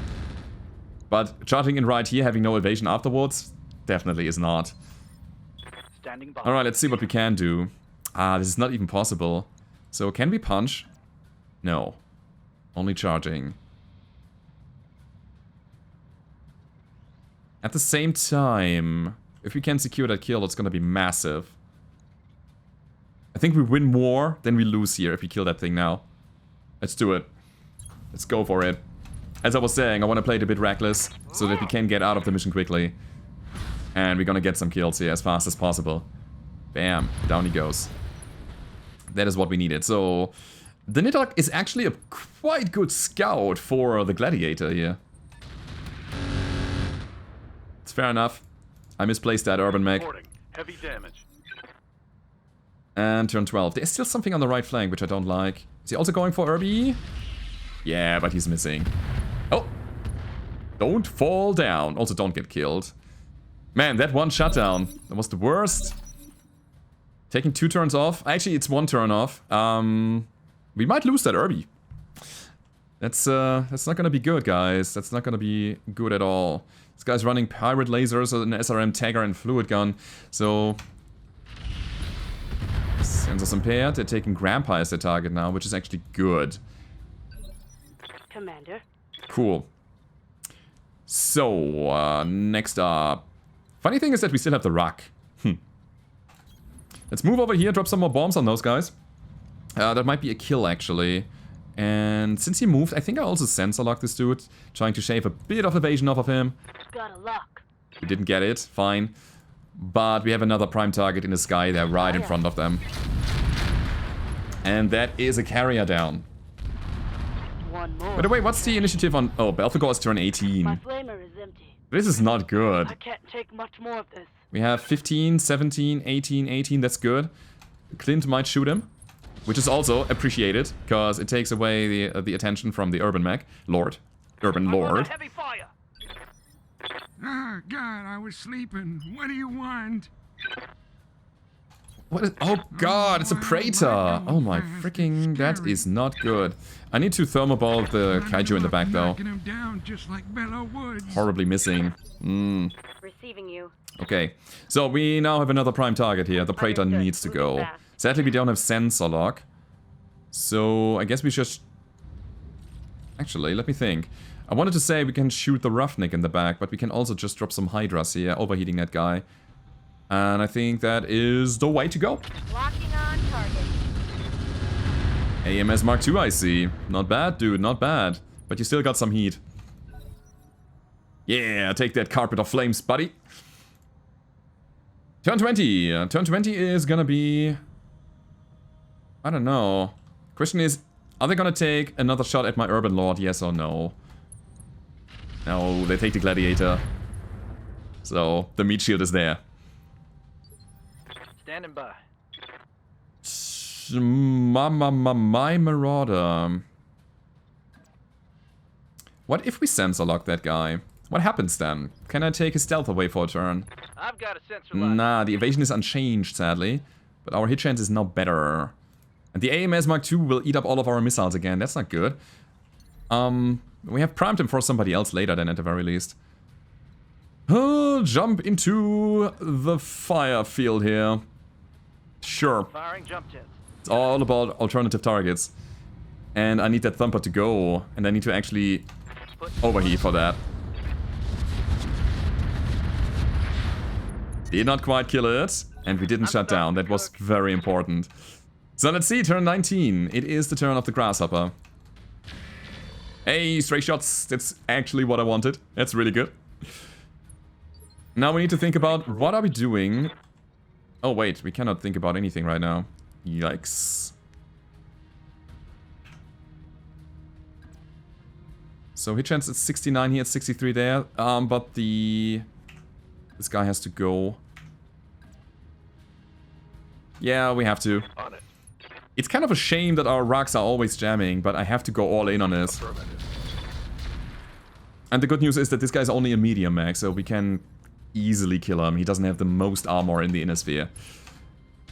But charging in right here, having no evasion afterwards, definitely is not. Standing by. Alright, let's see what we can do. Ah, this is not even possible. So, can we punch? No. Only charging. At the same time, if we can secure that kill, it's gonna be massive. I think we win more than we lose here if we kill that thing now. Let's do it. Let's go for it. As I was saying, I want to play it a bit reckless, so that we can get out of the mission quickly. And we're gonna get some kills here as fast as possible. Bam. Down he goes. That is what we needed. So, the Nidhogg is actually a quite good scout for the Gladiator here. It's fair enough. I misplaced that Urban Mech. Heavy damage. And turn 12. There's still something on the right flank, which I don't like. Is he also going for Irby? Yeah, but he's missing. Oh! Don't fall down. Also, don't get killed. Man, that one shutdown. That was the worst. Taking 2 turns off. Actually, it's 1 turn off. We might lose that Irby. That's not gonna be good, guys. That's not gonna be good at all. This guy's running pirate lasers, an SRM Tagger, and fluid gun. So sensors impaired. They're taking Grandpa as their target now, which is actually good. Commander. Cool. So next up. Funny thing is that we still have the Rock. Let's move over here, drop some more bombs on those guys. That might be a kill, actually. And since he moved, I think I also sensor locked this dude, trying to shave a bit of evasion off of him. Got a lock. We didn't get it, fine. But we have another prime target in the sky there, right in front of them. And that is a carrier down. One more. By the way, what's the initiative on... Oh, Belphegor is turn 18. My flamer is empty. This is not good. I can't take much more of this. We have 15, 17, 18, 18. That's good. Clint might shoot him, which is also appreciated, because it takes away the attention from the Urban Mech. Urban I'm under Lord. heavy fire. Oh, God, I was sleeping. What do you want? What is... Oh god, it's a Praetor! Oh my freaking... That is not good. I need to thermoball the kaiju in the back though. Knocking him down just like Bello Woods. Horribly missing. Receiving you. Okay, so we now have another prime target here. The Praetor Understood. needs to Moving go. fast. Sadly, we don't have sensor lock. So I guess we should... Actually, let me think. I wanted to say we can shoot the Roughneck in the back, but we can also just drop some Hydras here, overheating that guy. And I think that is the way to go. Locking on target. AMS Mark II, I see. Not bad, dude, not bad. But you still got some heat. Yeah, take that carpet of flames, buddy. Turn 20. Turn 20 is gonna be... I don't know. Question is, are they gonna take another shot at my Urban Lord, yes or no? No, they take the Gladiator. So, the meat shield is there. Standing by. My Marauder. What if we sensor lock that guy? What happens then? Can I take his stealth away for a turn? I've got a sensor line. Nah, the evasion is unchanged, sadly. But our hit chance is now better. And the AMS Mark II will eat up all of our missiles again. That's not good. We have primed him for somebody else later then, at the very least. Jump into the fire field here. Sure. Firing jump jets. It's all about alternative targets. And I need that thumper to go. And I need to actually overheat for that. Did not quite kill it. And we didn't shut down. That was very important. So let's see, turn 19. It is the turn of the Grasshopper. Hey, stray shots. That's actually what I wanted. That's really good. Now we need to think about what are we doing. Oh wait, we cannot think about anything right now. Yikes. So hit chance is 69 here, 63 there. But this guy has to go. Yeah, we have to. On it. It's kind of a shame that our rocks are always jamming, but I have to go all in on this. And the good news is that this guy's only a medium mech, so we can easily kill him. He doesn't have the most armor in the inner sphere.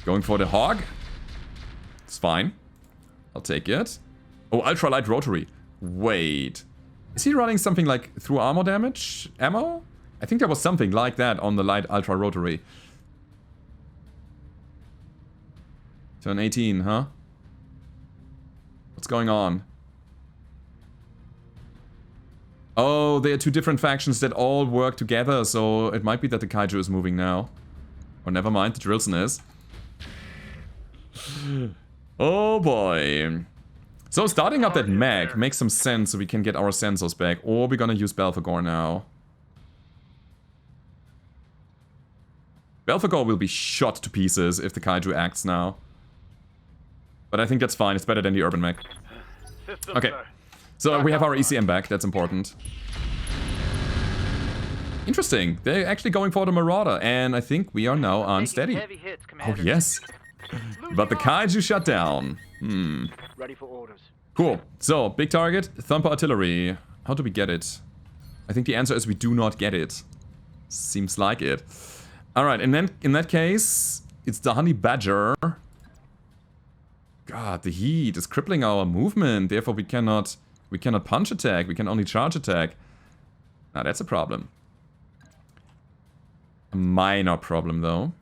Going for the hog. It's fine. I'll take it. Oh, ultra light rotary. Wait. Is he running something like through armor damage? Ammo? I think there was something like that on the light ultra rotary. Turn 18, huh? What's going on? Oh, they are two different factions that all work together, so it might be that the kaiju is moving now. Or never mind, the Drillson is. Oh boy. So starting up that Mech makes some sense so we can get our sensors back. Or we're gonna use Belphegor now. Belphegor will be shot to pieces if the kaiju acts now. But I think that's fine, it's better than the Urban Mech. Systems Okay. So we have our ECM back, that's important. Interesting, they're actually going for the Marauder, and I think we are now unsteady. Heavy hits, Oh Commander. yes, but the kaiju shut down. Ready for orders. Cool, so big target, Thumper Artillery. How do we get it? I think the answer is we do not get it. Seems like it. Alright, and then in that case, it's the Honey Badger. God, the heat is crippling our movement, therefore we cannot punch attack, we can only charge attack. Now that's a problem. A minor problem though.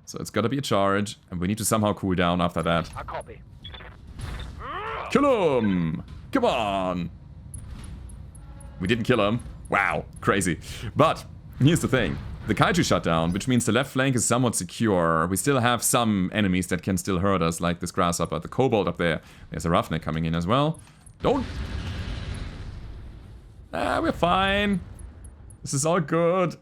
So it's gotta be a charge, and we need to somehow cool down after that. I copy. Kill him! Come on! We didn't kill him. Wow, crazy. But, here's the thing. The kaiju shut down, which means the left flank is somewhat secure. We still have some enemies that can still hurt us, like this Grasshopper, the Kobold up there. There's a Roughneck coming in as well. Don't! Ah, we're fine. This is all good.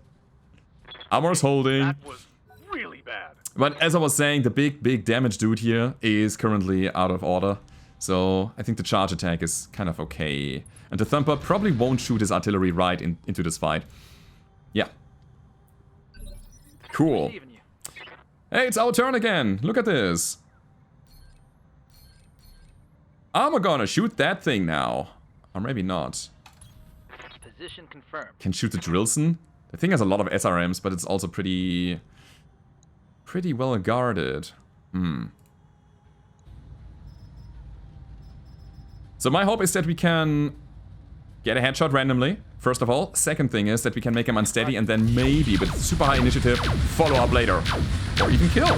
Armor's holding. That was really bad. But as I was saying, the big damage dude here is currently out of order. So I think the charge attack is kind of okay. And the Thumper probably won't shoot his artillery right into this fight. Yeah. Cool. Receiving you. Hey, it's our turn again. Look at this. I'm gonna shoot that thing now. Or maybe not. Position confirmed. Can shoot the Drillson. The thing has a lot of SRMs, but it's also pretty well guarded. So my hope is that we can get a headshot randomly, first of all. Second thing is that we can make him unsteady and then maybe with super high initiative follow up later. Or even kill.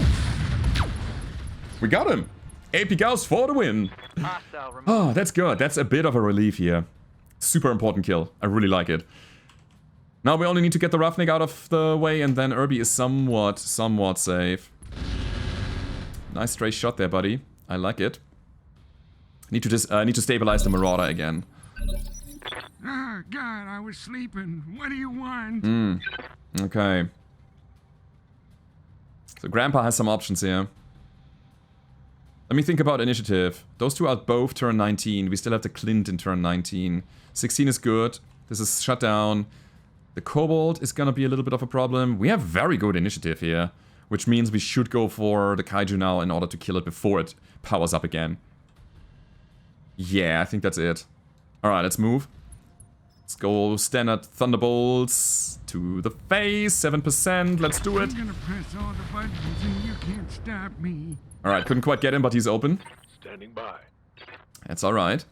We got him. AP Gauss for the win. Hostile remote. Oh, that's good. That's a bit of a relief here. Super important kill. I really like it. Now we only need to get the Roughneck out of the way and then Irby is somewhat safe. Nice stray shot there, buddy. I like it. Need to stabilize the Marauder again. Ah, God, I was sleeping. What do you want? Okay. So Grandpa has some options here. Let me think about initiative. Those two are both turn 19. We still have the Clint in turn 19. 16 is good. This is shut down. The Kobold is gonna be a little bit of a problem. We have very good initiative here, which means we should go for the Kaiju now in order to kill it before it powers up again. Yeah, I think that's it. Alright, let's move. Let's go standard Thunderbolts to the face, 7%, let's do it. I'm gonna press all the buttons and you can't stop me. Alright, couldn't quite get him, but he's open. Standing by. That's alright.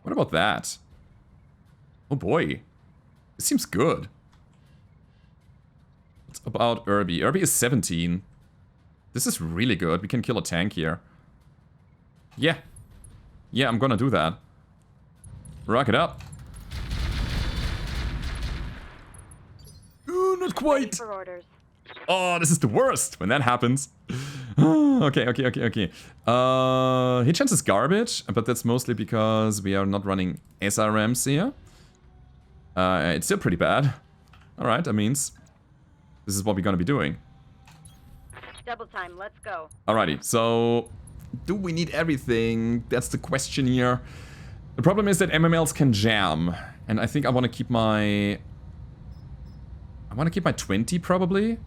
What about that? Oh boy. This seems good. What's about Irby? Irby is 17. This is really good. We can kill a tank here. Yeah. Yeah, I'm gonna do that. Rock it up. Ooh, not Ready quite. for orders. Oh, this is the worst when that happens. Okay. Hit chance is garbage, but that's mostly because we are not running SRMs here. It's still pretty bad. Alright, that means this is what we're gonna be doing. Double time, let's go. Alrighty, so do we need everything? That's the question here. The problem is that MMLs can jam, and I think I want to keep my 20 probably,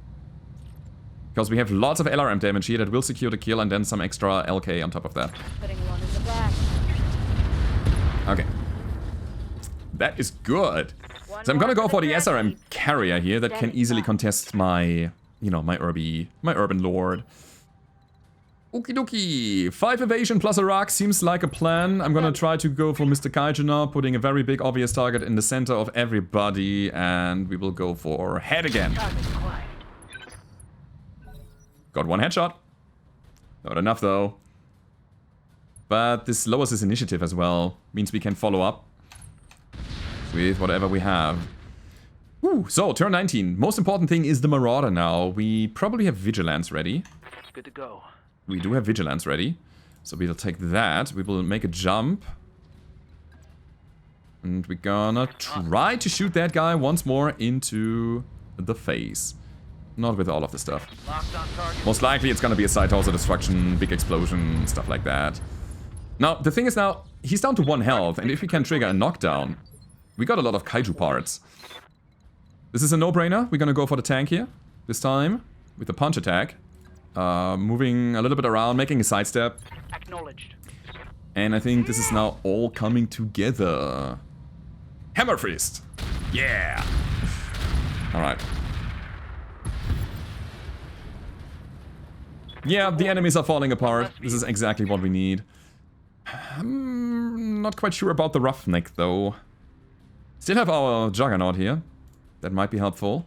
because we have lots of LRM damage here that will secure the kill, and then some extra LK on top of that. Putting one in the back. Okay, that is good. So I'm gonna go for the SRM carrier here that can easily contest my, my urban lord. Okie dokie. 5 evasion plus a rock seems like a plan. I'm gonna try to go for Mr. Kaiju now, putting a very big obvious target in the center of everybody, and we will go for head again. Got one headshot. Not enough though. But this lowers his initiative as well. Means we can follow up with whatever we have. Woo, so turn 19. Most important thing is the Marauder now. We probably have Vigilance ready. Good to go. We do have Vigilance ready. So we'll take that. We will make a jump. And we're gonna try to shoot that guy once more into the face. Not with all of the stuff. Locked on target. Most likely it's gonna be a side hauser destruction, big explosion, stuff like that. Now, the thing is now, he's down to 1 health, and if we can trigger a knockdown, we got a lot of Kaiju parts. This is a no-brainer. We're gonna go for the tank here, this time, with the punch attack. Moving a little bit around, making a sidestep. Acknowledged. And I think this is now all coming together. Hammer Fist! Yeah! Alright. Yeah, the enemies are falling apart. This is exactly what we need. I'm not quite sure about the Roughneck, though. Still have our Juggernaut here. That might be helpful.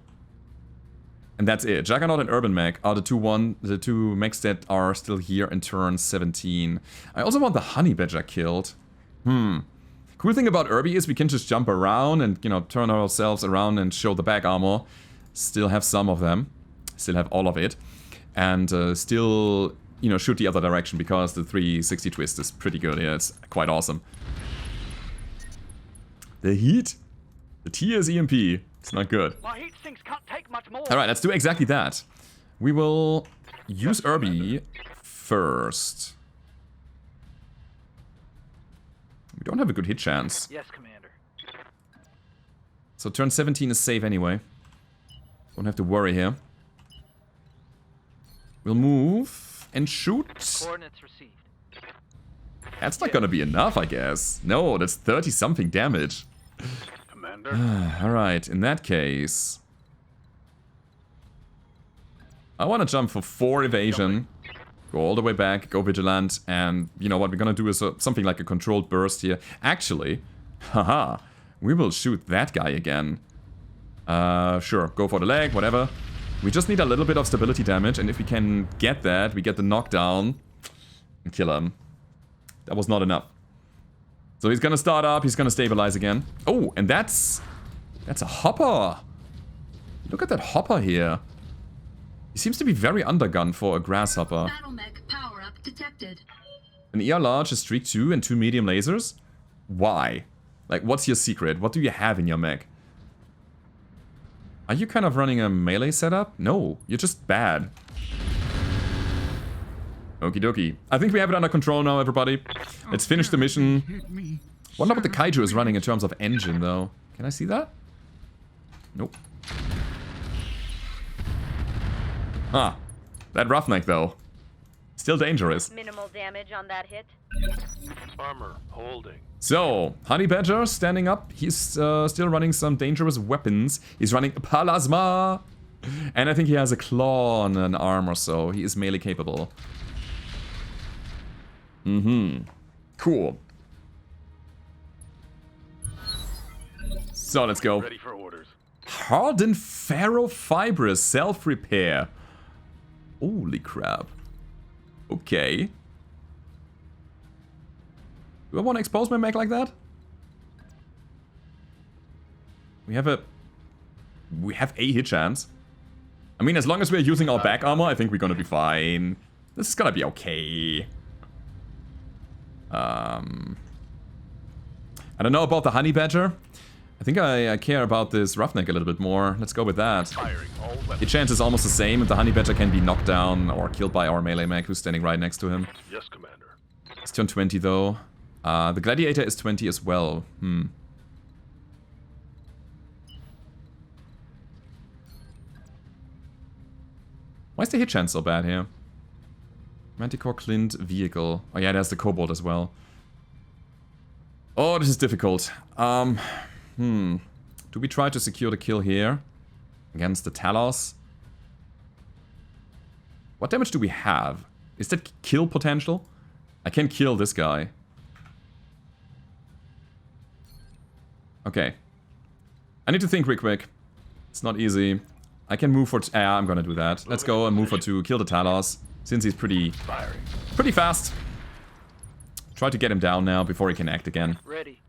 And that's it. Juggernaut and Urban Mech are the two mechs that are still here in turn 17. I also want the Honey Badger killed. Cool thing about Irby is we can just jump around and, turn ourselves around and show the back armor. Still have some of them. Still have all of it. And still, shoot the other direction because the 360 twist is pretty good. Yeah, it's quite awesome. The heat. The TS EMP. It's not good. My heat sinks can't take much more. Alright, let's do exactly that. We will use Irby first. We don't have a good hit chance. Yes, Commander. So turn 17 is safe anyway. Don't have to worry here. We'll move and shoot. Coordinates received. That's not gonna be enough, I guess. No, that's 30-something damage. Commander. Alright, in that case... I want to jump for 4 evasion. Go all the way back, go vigilant, and you know what we're gonna do is something like a controlled burst here. Actually, haha, we will shoot that guy again. Sure, go for the leg, whatever. We just need a little bit of stability damage, and if we can get that, we get the knockdown and kill him. That was not enough. So he's gonna start up, he's gonna stabilize again. Oh, and that's a hopper. Look at that hopper here. He seems to be very undergunned for a grasshopper. Battlemech power-up detected. An ER large, a streak 2, and 2 medium lasers? Why? Like, what's your secret? What do you have in your mech? Are you kind of running a melee setup? No, you're just bad. Okie dokie. I think we have it under control now, everybody. Let's finish the mission. Wonder what the kaiju is running in terms of engine, though. Can I see that? Nope. Ah, that roughneck, though. Still dangerous. Minimal damage on that hit. Armor holding. So, Honey Badger standing up. He's still running some dangerous weapons. He's running plasma. And I think he has a claw on an arm or so. He is melee capable. Cool. So, let's go. Ready for orders. Hardened ferrofibrous self-repair. Holy crap. Okay. Do I want to expose my mech like that? We have a hit chance. I mean, as long as we're using our back armor, I think we're gonna be fine. This is gonna be okay. I don't know about the Honey Badger. I think I care about this Roughneck a little bit more. Let's go with that. Firing all weapons. The chance is almost the same, and the Honey Badger can be knocked down or killed by our melee mech who's standing right next to him. Yes, Commander. It's turn 20 though. The Gladiator is 20 as well. Why is the hit chance so bad here? Manticore Clint vehicle. Oh yeah, there's the Kobold as well. Oh, this is difficult. Do we try to secure the kill here? Against the Talos? What damage do we have? Is that kill potential? I can kill this guy. Okay. I need to think real quick. It's not easy. I can move for... yeah, I'm gonna do that. Let's go and move for 2. Kill the Talos. Since he's pretty fast. Try to get him down now before he can act again. Ready.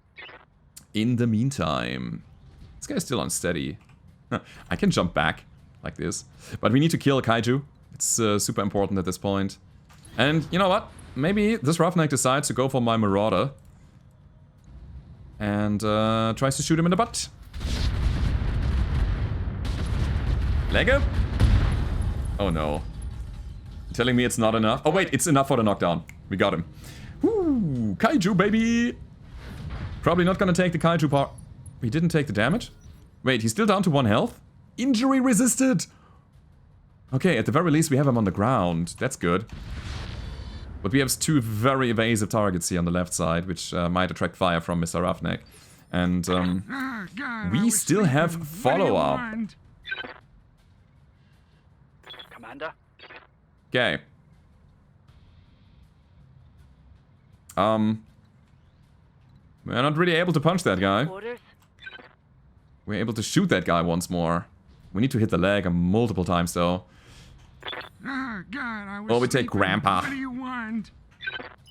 In the meantime... this guy's still unsteady. I can jump back like this. But we need to kill a kaiju. It's super important at this point. And you know what? Maybe this Roughneck decides to go for my Marauder. And tries to shoot him in the butt. Leg up? Oh no. You're telling me it's not enough? Oh wait, it's enough for the knockdown. We got him. Woo! Kaiju, baby! Probably not gonna take the kaiju part. He didn't take the damage? Wait, he's still down to 1 health? Injury resisted! Okay, at the very least we have him on the ground. That's good. But we have 2 very evasive targets here on the left side, which might attract fire from Mr. Roughneck. And we still have follow-up. Commander? Okay. We're not really able to punch that guy. Orders? We're able to shoot that guy once more. We need to hit the leg multiple times though. Oh, we take Grandpa. What do you want?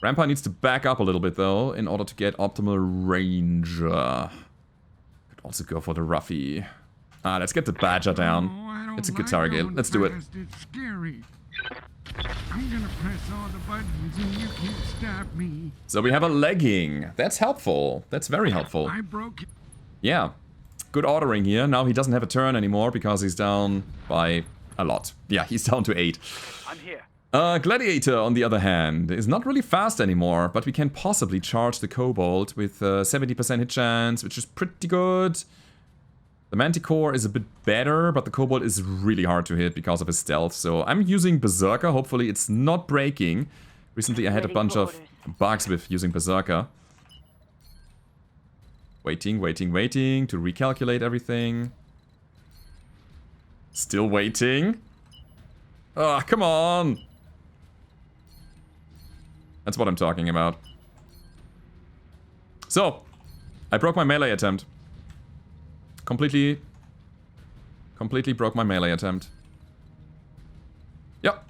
Grandpa needs to back up a little bit though in order to get optimal range. Could also go for the Ruffy. Let's get the Badger down. It's a good target. Let's do it. It's scary. I'm gonna press all the buttons and you can't stop me. So we have a legging. That's helpful. That's very helpful. I broke it. Yeah. Good ordering here. Now he doesn't have a turn anymore because he's down by a lot. Yeah, he's down to 8. I'm here. Gladiator, on the other hand, is not really fast anymore, but we can possibly charge the Kobold with 70% hit chance, which is pretty good. The Manticore is a bit better, but the Kobold is really hard to hit because of his stealth, so I'm using Berserker. Hopefully it's not breaking. Recently I had a bunch of bugs with using Berserker. Waiting to recalculate everything. Still waiting. Ah, come on! That's what I'm talking about. So, I broke my melee attempt. Completely broke my melee attempt. Yep.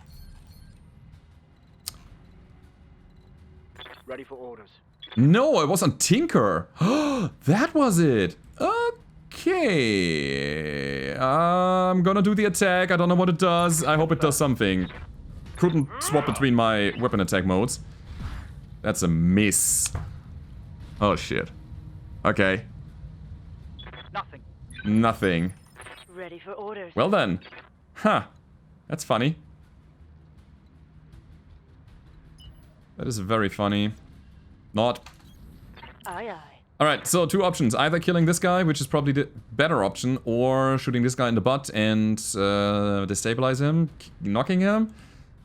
Ready for orders. No, I was on Tinker. That was it. Okay. I'm gonna do the attack. I don't know what it does. I hope it does something. Couldn't swap between my weapon attack modes. That's a miss. Oh shit. Okay. Nothing. Nothing. Ready for orders. Well then. Huh. That's funny. That is very funny. Not. Aye, aye. Alright, so two options. Either killing this guy, which is probably the better option, or shooting this guy in the butt and destabilize him, knocking him.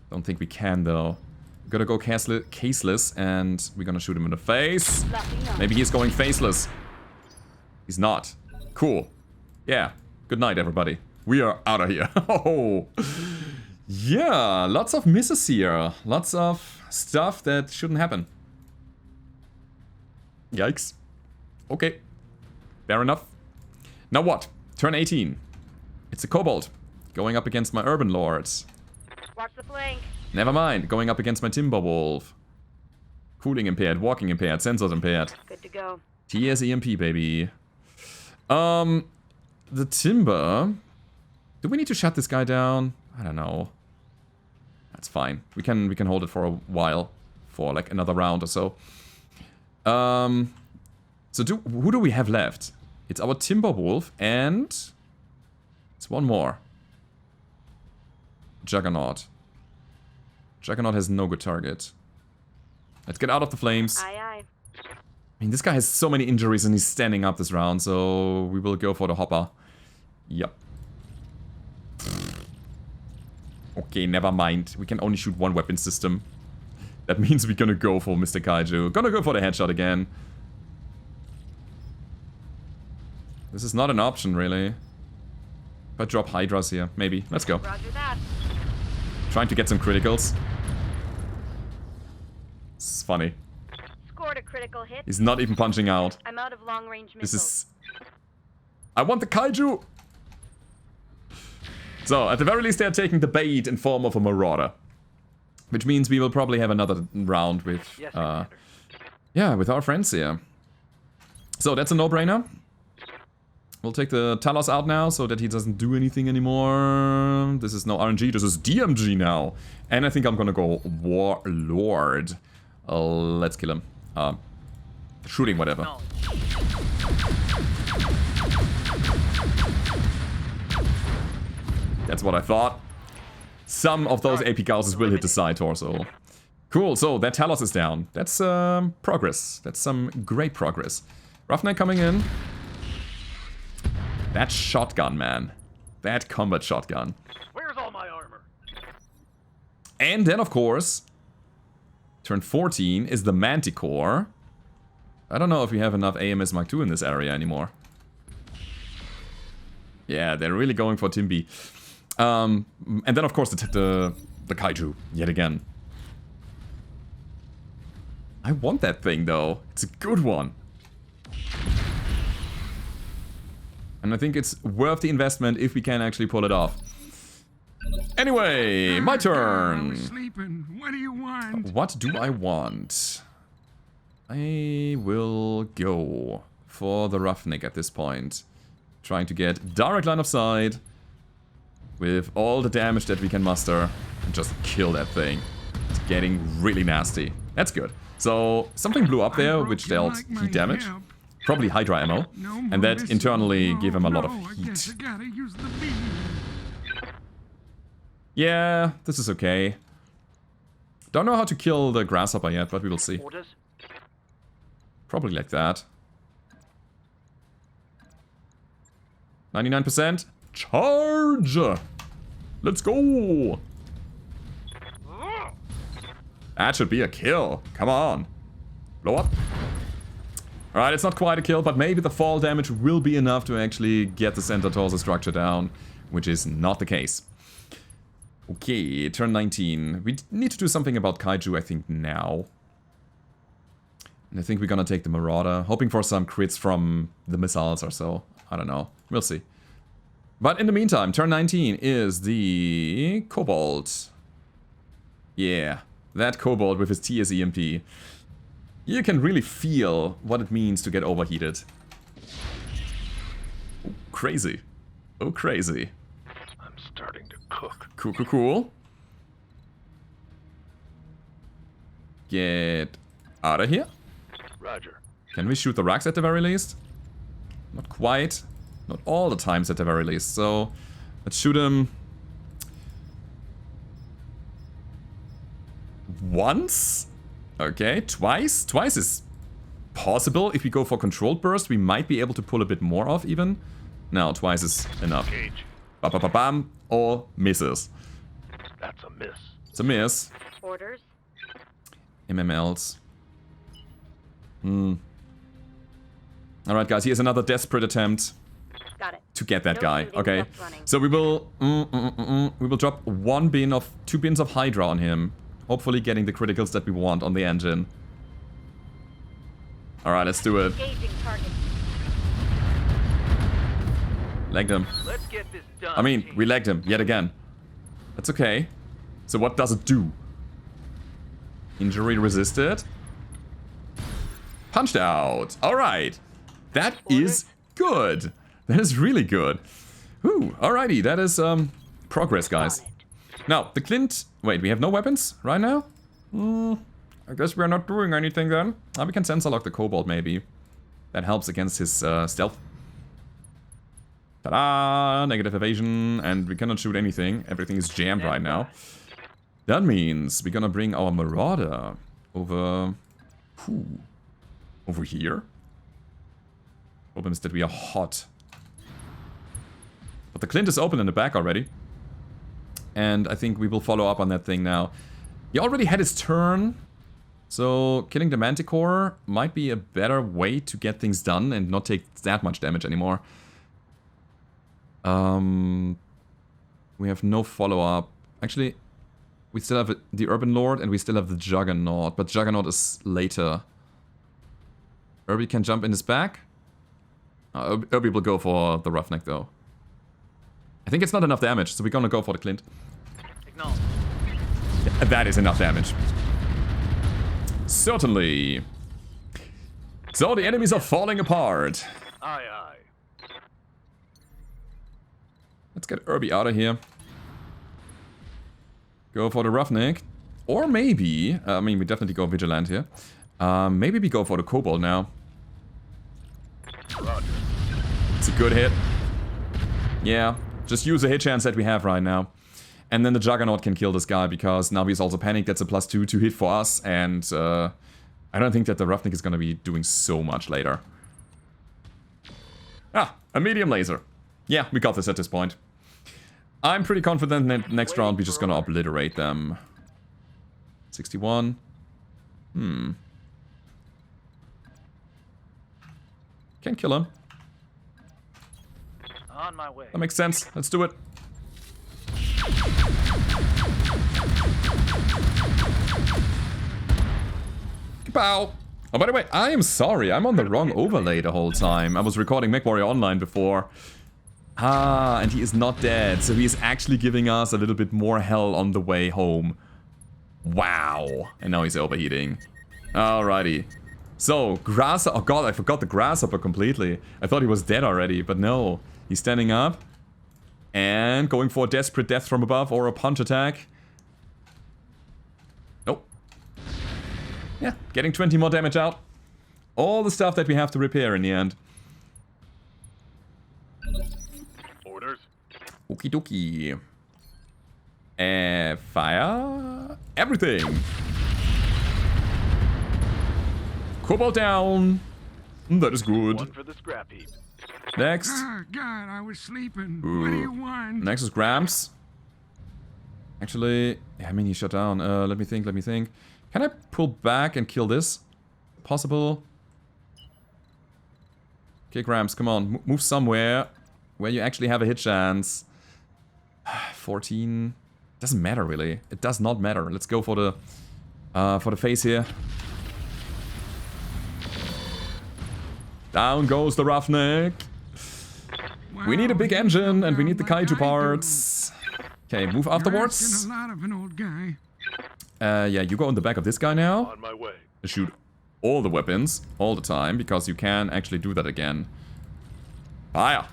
Don't think we can though. We're gonna go caseless and we're gonna shoot him in the face. Maybe he's going faceless. He's not. Cool. Yeah. Good night, everybody. We are out of here. Oh. Yeah, lots of misses here. Lots of stuff that shouldn't happen. Yikes. Okay. Fair enough. Now what? Turn 18. It's a Kobold. Going up against my Urban Lords. Watch the flank. Never mind. Going up against my Timberwolf. Cooling impaired, walking impaired, sensors impaired. Good to go. TSEMP, baby. The Timber... Do we need to shut this guy down? I don't know. That's fine. We can hold it for a while. For like another round or so. So who do we have left? It's our Timberwolf and... It's one more. Juggernaut. Juggernaut has no good target. Let's get out of the flames. Aye, aye. I mean, this guy has so many injuries and he's standing up this round, so we will go for the hopper. Yep. Okay, never mind. We can only shoot one weapon system. That means we're gonna go for Mr. Kaiju. Gonna go for the headshot again. This is not an option, really. If I drop Hydras here, maybe. Let's go. Roger that. Trying to get some criticals. It's funny. Scored a critical hit. He's not even punching out. I'm out of long-range This missiles. is... I want the Kaiju! So, at the very least, they're taking the bait in form of a Marauder. Which means we will probably have another round with... Yes, yeah, with our friends here. So, that's a no-brainer. We'll take the Talos out now, so that he doesn't do anything anymore. This is no RNG, this is DMG now. And I think I'm gonna go Warlord. Let's kill him. Shooting whatever. No. That's what I thought. Some of those AP Gauss's will hit the side torso. Cool, so that Talos is down. That's progress. That's some great progress. Roughneck coming in. That shotgun, man. That combat shotgun. Where's all my armor? And then, of course, turn 14 is the Manticore. I don't know if we have enough AMS Mark II in this area anymore. Yeah, they're really going for Timby. And then, of course, the Kaiju, yet again. I want that thing, though. It's a good one. And I think it's worth the investment if we can actually pull it off. Anyway, my I turn. was sleeping. What do you want? What do I want? I will go for the Roughneck at this point. Trying to get direct line of sight with all the damage that we can muster and just kill that thing. It's getting really nasty. That's good. So something blew up there which dealt heat damage. Probably Hydra ammo. And that internally gave him a lot of heat. Gotta use the beam. Yeah, this is okay. Don't know how to kill the grasshopper yet, but we will see. Orders. Probably like that. 99%. Charge! Let's go! That should be a kill. Come on. Blow up. Alright, it's not quite a kill, but maybe the fall damage will be enough to actually get the center torso structure down, which is not the case. Okay, turn 19. We need to do something about Kaiju, I think, now. And I think we're gonna take the Marauder, hoping for some crits from the missiles or so. I don't know. We'll see. But in the meantime, turn 19 is the Cobalt. Yeah, that Cobalt with his TSEMP. You can really feel what it means to get overheated. Oh, crazy. Oh, crazy. I'm starting to cook. Cool, cool, cool. Get out of here. Roger. Can we shoot the racks at the very least? Not quite. Not all the times at the very least. So, let's shoot him once. Okay, twice. Twice is possible. If we go for controlled burst, we might be able to pull a bit more off even. No, twice is enough. Cage. Ba ba ba bam. All misses. That's a miss. It's a miss. Orders. MMLs. Alright guys, here's another desperate attempt Got it. to get that No guy. shooting, Okay, just running. so we will drop two bins of Hydra on him. Hopefully getting the criticals that we want on the engine. Alright, let's do it. Engaging target. Legged him. Let's get this done. I mean, team. we legged him yet again. That's okay. So what does it do? Injury resisted. Punched out. Alright. That is good. That is really good. Whew. Alrighty, that is progress, guys. On it. Now, the Clint... Wait, we have no weapons right now? I guess we're not doing anything then. We can sensor lock the Cobalt, maybe. That helps against his stealth. Ta-da! Negative evasion, and we cannot shoot anything. Everything is jammed right now. That means we're gonna bring our Marauder over... over here? Problem is that we are hot. But the Clint is open in the back already. And I think we will follow up on that thing now. He already had his turn. So killing the Manticore might be a better way to get things done and not take that much damage anymore. We have no follow-up. Actually, we still have the Urban Lord and we still have the Juggernaut. But Juggernaut is later. Irby can jump in his back. Irby will go for the Roughneck though. I think it's not enough damage, so we're gonna go for the Clint. Acknowledge. Yeah, that is enough damage. Certainly. So the enemies are falling apart. Aye, aye. Let's get Irby out of here. Go for the Roughneck. Or maybe, I mean, we definitely go Vigilant here. Maybe we go for the Cobalt now. Roger. It's a good hit. Yeah, just use a hit chance that we have right now. And then the Juggernaut can kill this guy because now he's also panicked. That's a +2 to hit for us. And I don't think that the Roughneck is going to be doing so much later. Ah, a medium laser. Yeah, we got this at this point. I'm pretty confident that next round we're just going to obliterate them. 61. Can't kill him. On my way. That makes sense. Let's do it. Kapow! Oh, by the way, I am sorry. I'm on the wrong overlay the whole time. I was recording MechWarrior Online before. Ah, and he is not dead. So he is actually giving us a little bit more hell on the way home. Wow. And now he's overheating. Alrighty. So, Grasshopper. Oh god, I forgot the Grasshopper completely. I thought he was dead already, but no. He's standing up. And going for a desperate death from above or a punch attack. Nope. Yeah, getting 20 more damage out. All the stuff that we have to repair in the end. Orders. Okie dokie. Fire everything. Cobalt down. That is One good. for the scrap heap. Next. Ah, God, I was sleeping. What do you want? Next is Grams. Actually, I mean, he shut down. Let me think. Can I pull back and kill this? Possible? Okay, Grams, come on. Move somewhere where you actually have a hit chance. 14. Doesn't matter, really. It does not matter. Let's go for the face here. Down goes the Roughneck. We need a big engine, and we need the Kaiju parts. Okay, move afterwards. You're asking a lot of an old guy. Yeah, you go in the back of this guy now. On my way. Shoot all the weapons, all the time, because you can actually do that again. Fire!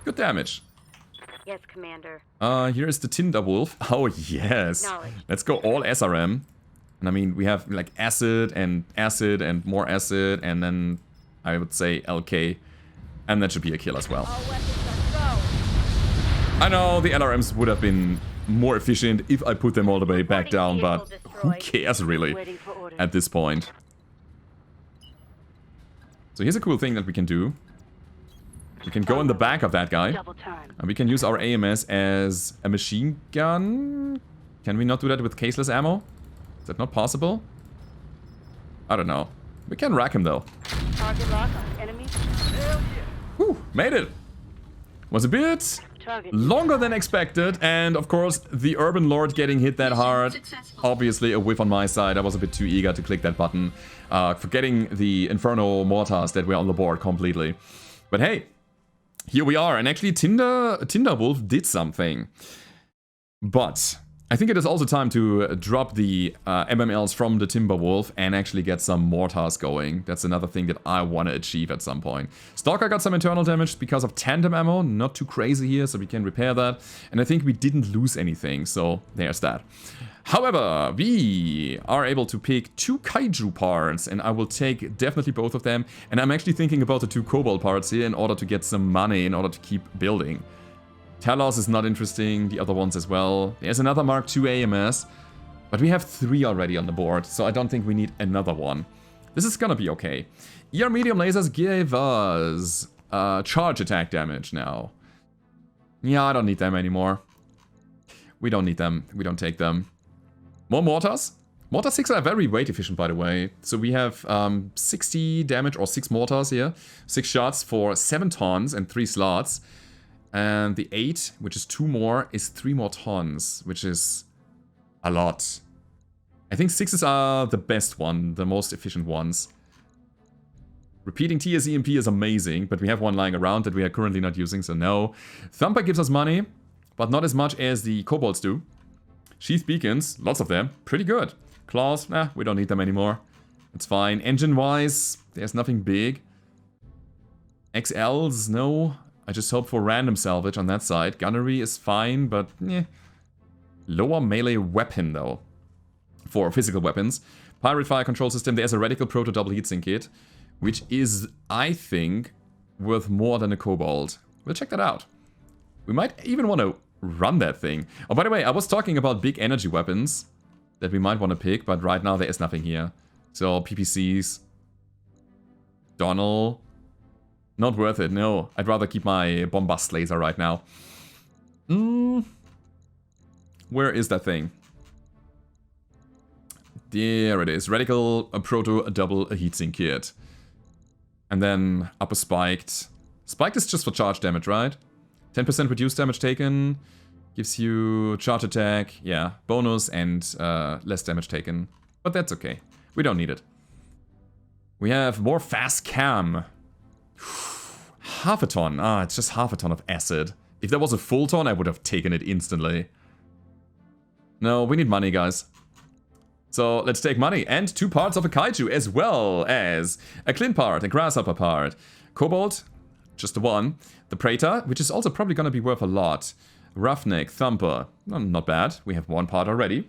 Good damage. Yes, Commander. Here is the Tinder Wolf. Oh, yes. Knowledge. Let's go all SRM. And I mean, we have like acid and more acid, and then I would say LK. And that should be a kill as well. All weapons are go. I know the LRMs would have been more efficient if I put them all the way back down, but who cares really Waiting for orders. at this point. So here's a cool thing that we can do. We can go in the back of that guy, Double time. and we can use our AMS as a machine gun. Can we not do that with caseless ammo? Is that not possible? I don't know. We can rack him though. Target lock on enemy. Hell yeah. Whew, made it. Was a bit Target. longer than expected, and of course the Urban Lord getting hit that hard. Successful. Obviously a whiff on my side. I was a bit too eager to click that button, forgetting the Inferno mortars that were on the board completely. But hey, here we are, and actually Tinder Wolf did something. But I think it is also time to drop the MMLs from the Timberwolf and actually get some mortars going. That's another thing that I want to achieve at some point. Stalker got some internal damage because of tandem ammo. Not too crazy here, so we can repair that. And I think we didn't lose anything, so there's that. However, we are able to pick 2 Kaiju parts, and I will take definitely both of them. And I'm actually thinking about the 2 Cobalt parts here in order to get some money, in order to keep building. Talos is not interesting, the other ones as well. There's another Mark II AMS, but we have 3 already on the board, so I don't think we need another one. This is gonna be okay. ER medium lasers give us charge attack damage now. Yeah, I don't need them anymore. We don't need them. We don't take them. More mortars. Mortar 6 are very weight efficient, by the way. So we have 60 damage, or 6 mortars here. 6 shots for 7 tons and 3 slots. And the 8, which is 2 more, is 3 more tons, which is a lot. I think 6s are the best one, the most efficient ones. Repeating TS EMP is amazing, but we have one lying around that we are currently not using, so no. Thumper gives us money, but not as much as the Kobolds do. Sheath Beacons, lots of them, pretty good. Claws, we don't need them anymore. It's fine. Engine-wise, there's nothing big. XLs, no. I just hope for random salvage on that side. Gunnery is fine, but lower melee weapon though. For physical weapons. Pirate fire control system, there's a radical proto double heatsink kit. Which is, I think, worth more than a Cobalt. We'll check that out. We might even want to run that thing. Oh, by the way, I was talking about big energy weapons that we might want to pick, but right now there is nothing here. So, PPCs. Donald. Not worth it, no. I'd rather keep my Bombast laser right now. Where is that thing? There it is. Radical Proto double heatsink kit. And then upper spiked. Spiked is just for charge damage, right? 10% reduced damage taken. Gives you charge attack, yeah, bonus and less damage taken. But that's okay. We don't need it. We have more fast cam. Half a ton. It's just half a ton of acid. If there was a full ton, I would have taken it instantly. No, we need money, guys. So let's take money and 2 parts of a Kaiju, as well as a Clint part, a Grasshopper part. Cobalt, just the 1. The Praetor, which is also probably gonna be worth a lot. Roughneck, Thumper, not bad. We have 1 part already.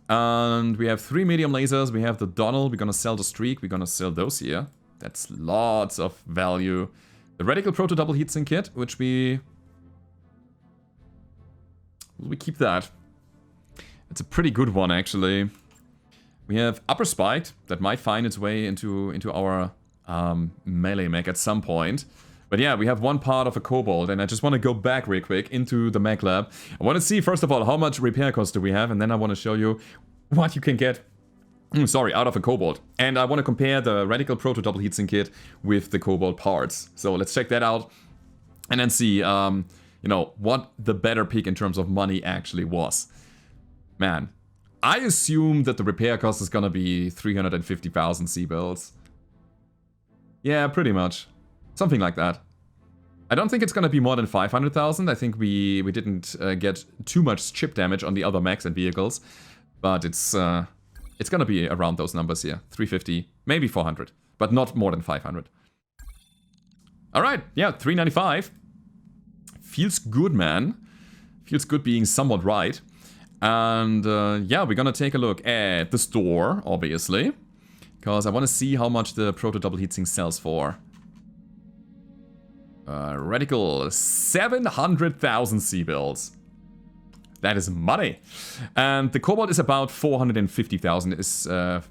And we have 3 medium lasers. We have the Donald. We're gonna sell the Streak. We're gonna sell those here. That's lots of value. The Radical Proto double heatsink kit, which we keep that. It's a pretty good one, actually. We have Upper Spiked that might find its way into our melee mech at some point. But yeah, we have one part of a Kobold, and I just want to go back real quick into the mech lab. I want to see, first of all, how much repair cost do we have, and then I want to show you what you can get, out of a Kobold. And I want to compare the Radical Proto Double Heatsink Kit with the Kobold parts. So let's check that out, and then see, what the better pick in terms of money actually was. Man, I assume that the repair cost is gonna be 350,000 C-bills. Yeah, pretty much. Something like that. I don't think it's gonna be more than 500,000. I think we didn't get too much chip damage on the other mechs and vehicles, but it's gonna be around those numbers here. 350, maybe 400, but not more than 500. All right, yeah, 395. Feels good, man. Feels good being somewhat right. And yeah, we're gonna take a look at the store, obviously, because I want to see how much the Proto Double Heatsink sells for. Radical 700,000 C-bills. That is money. And the Kobold is about 450,000 as far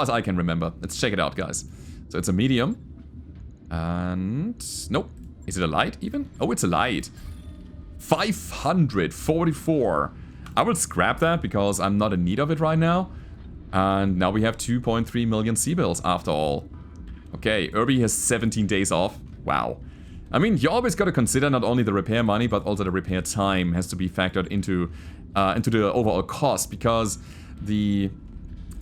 as I can remember. Let's check it out, guys. So it's a medium. And nope. Is it a light even? Oh, it's a light. 544. I will scrap that because I'm not in need of it right now. And now we have 2.3 million C-bills after all. Okay, Irby has 17 days off. Wow. I mean, you always got to consider not only the repair money, but also the repair time has to be factored into the overall cost, because the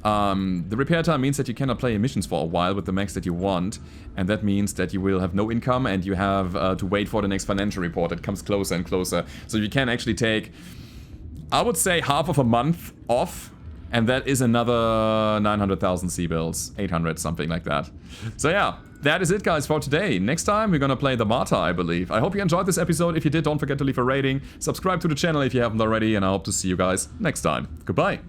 repair time means that you cannot play missions for a while with the mechs that you want, and that means that you will have no income and you have to wait for the next financial report that comes closer and closer. So you can actually take, I would say, half of a month off, and that is another 900,000 C-bills, 800, something like that. So yeah. That is it, guys, for today. Next time, we're gonna play the Martyr, I believe. I hope you enjoyed this episode. If you did, don't forget to leave a rating. Subscribe to the channel if you haven't already, and I hope to see you guys next time. Goodbye.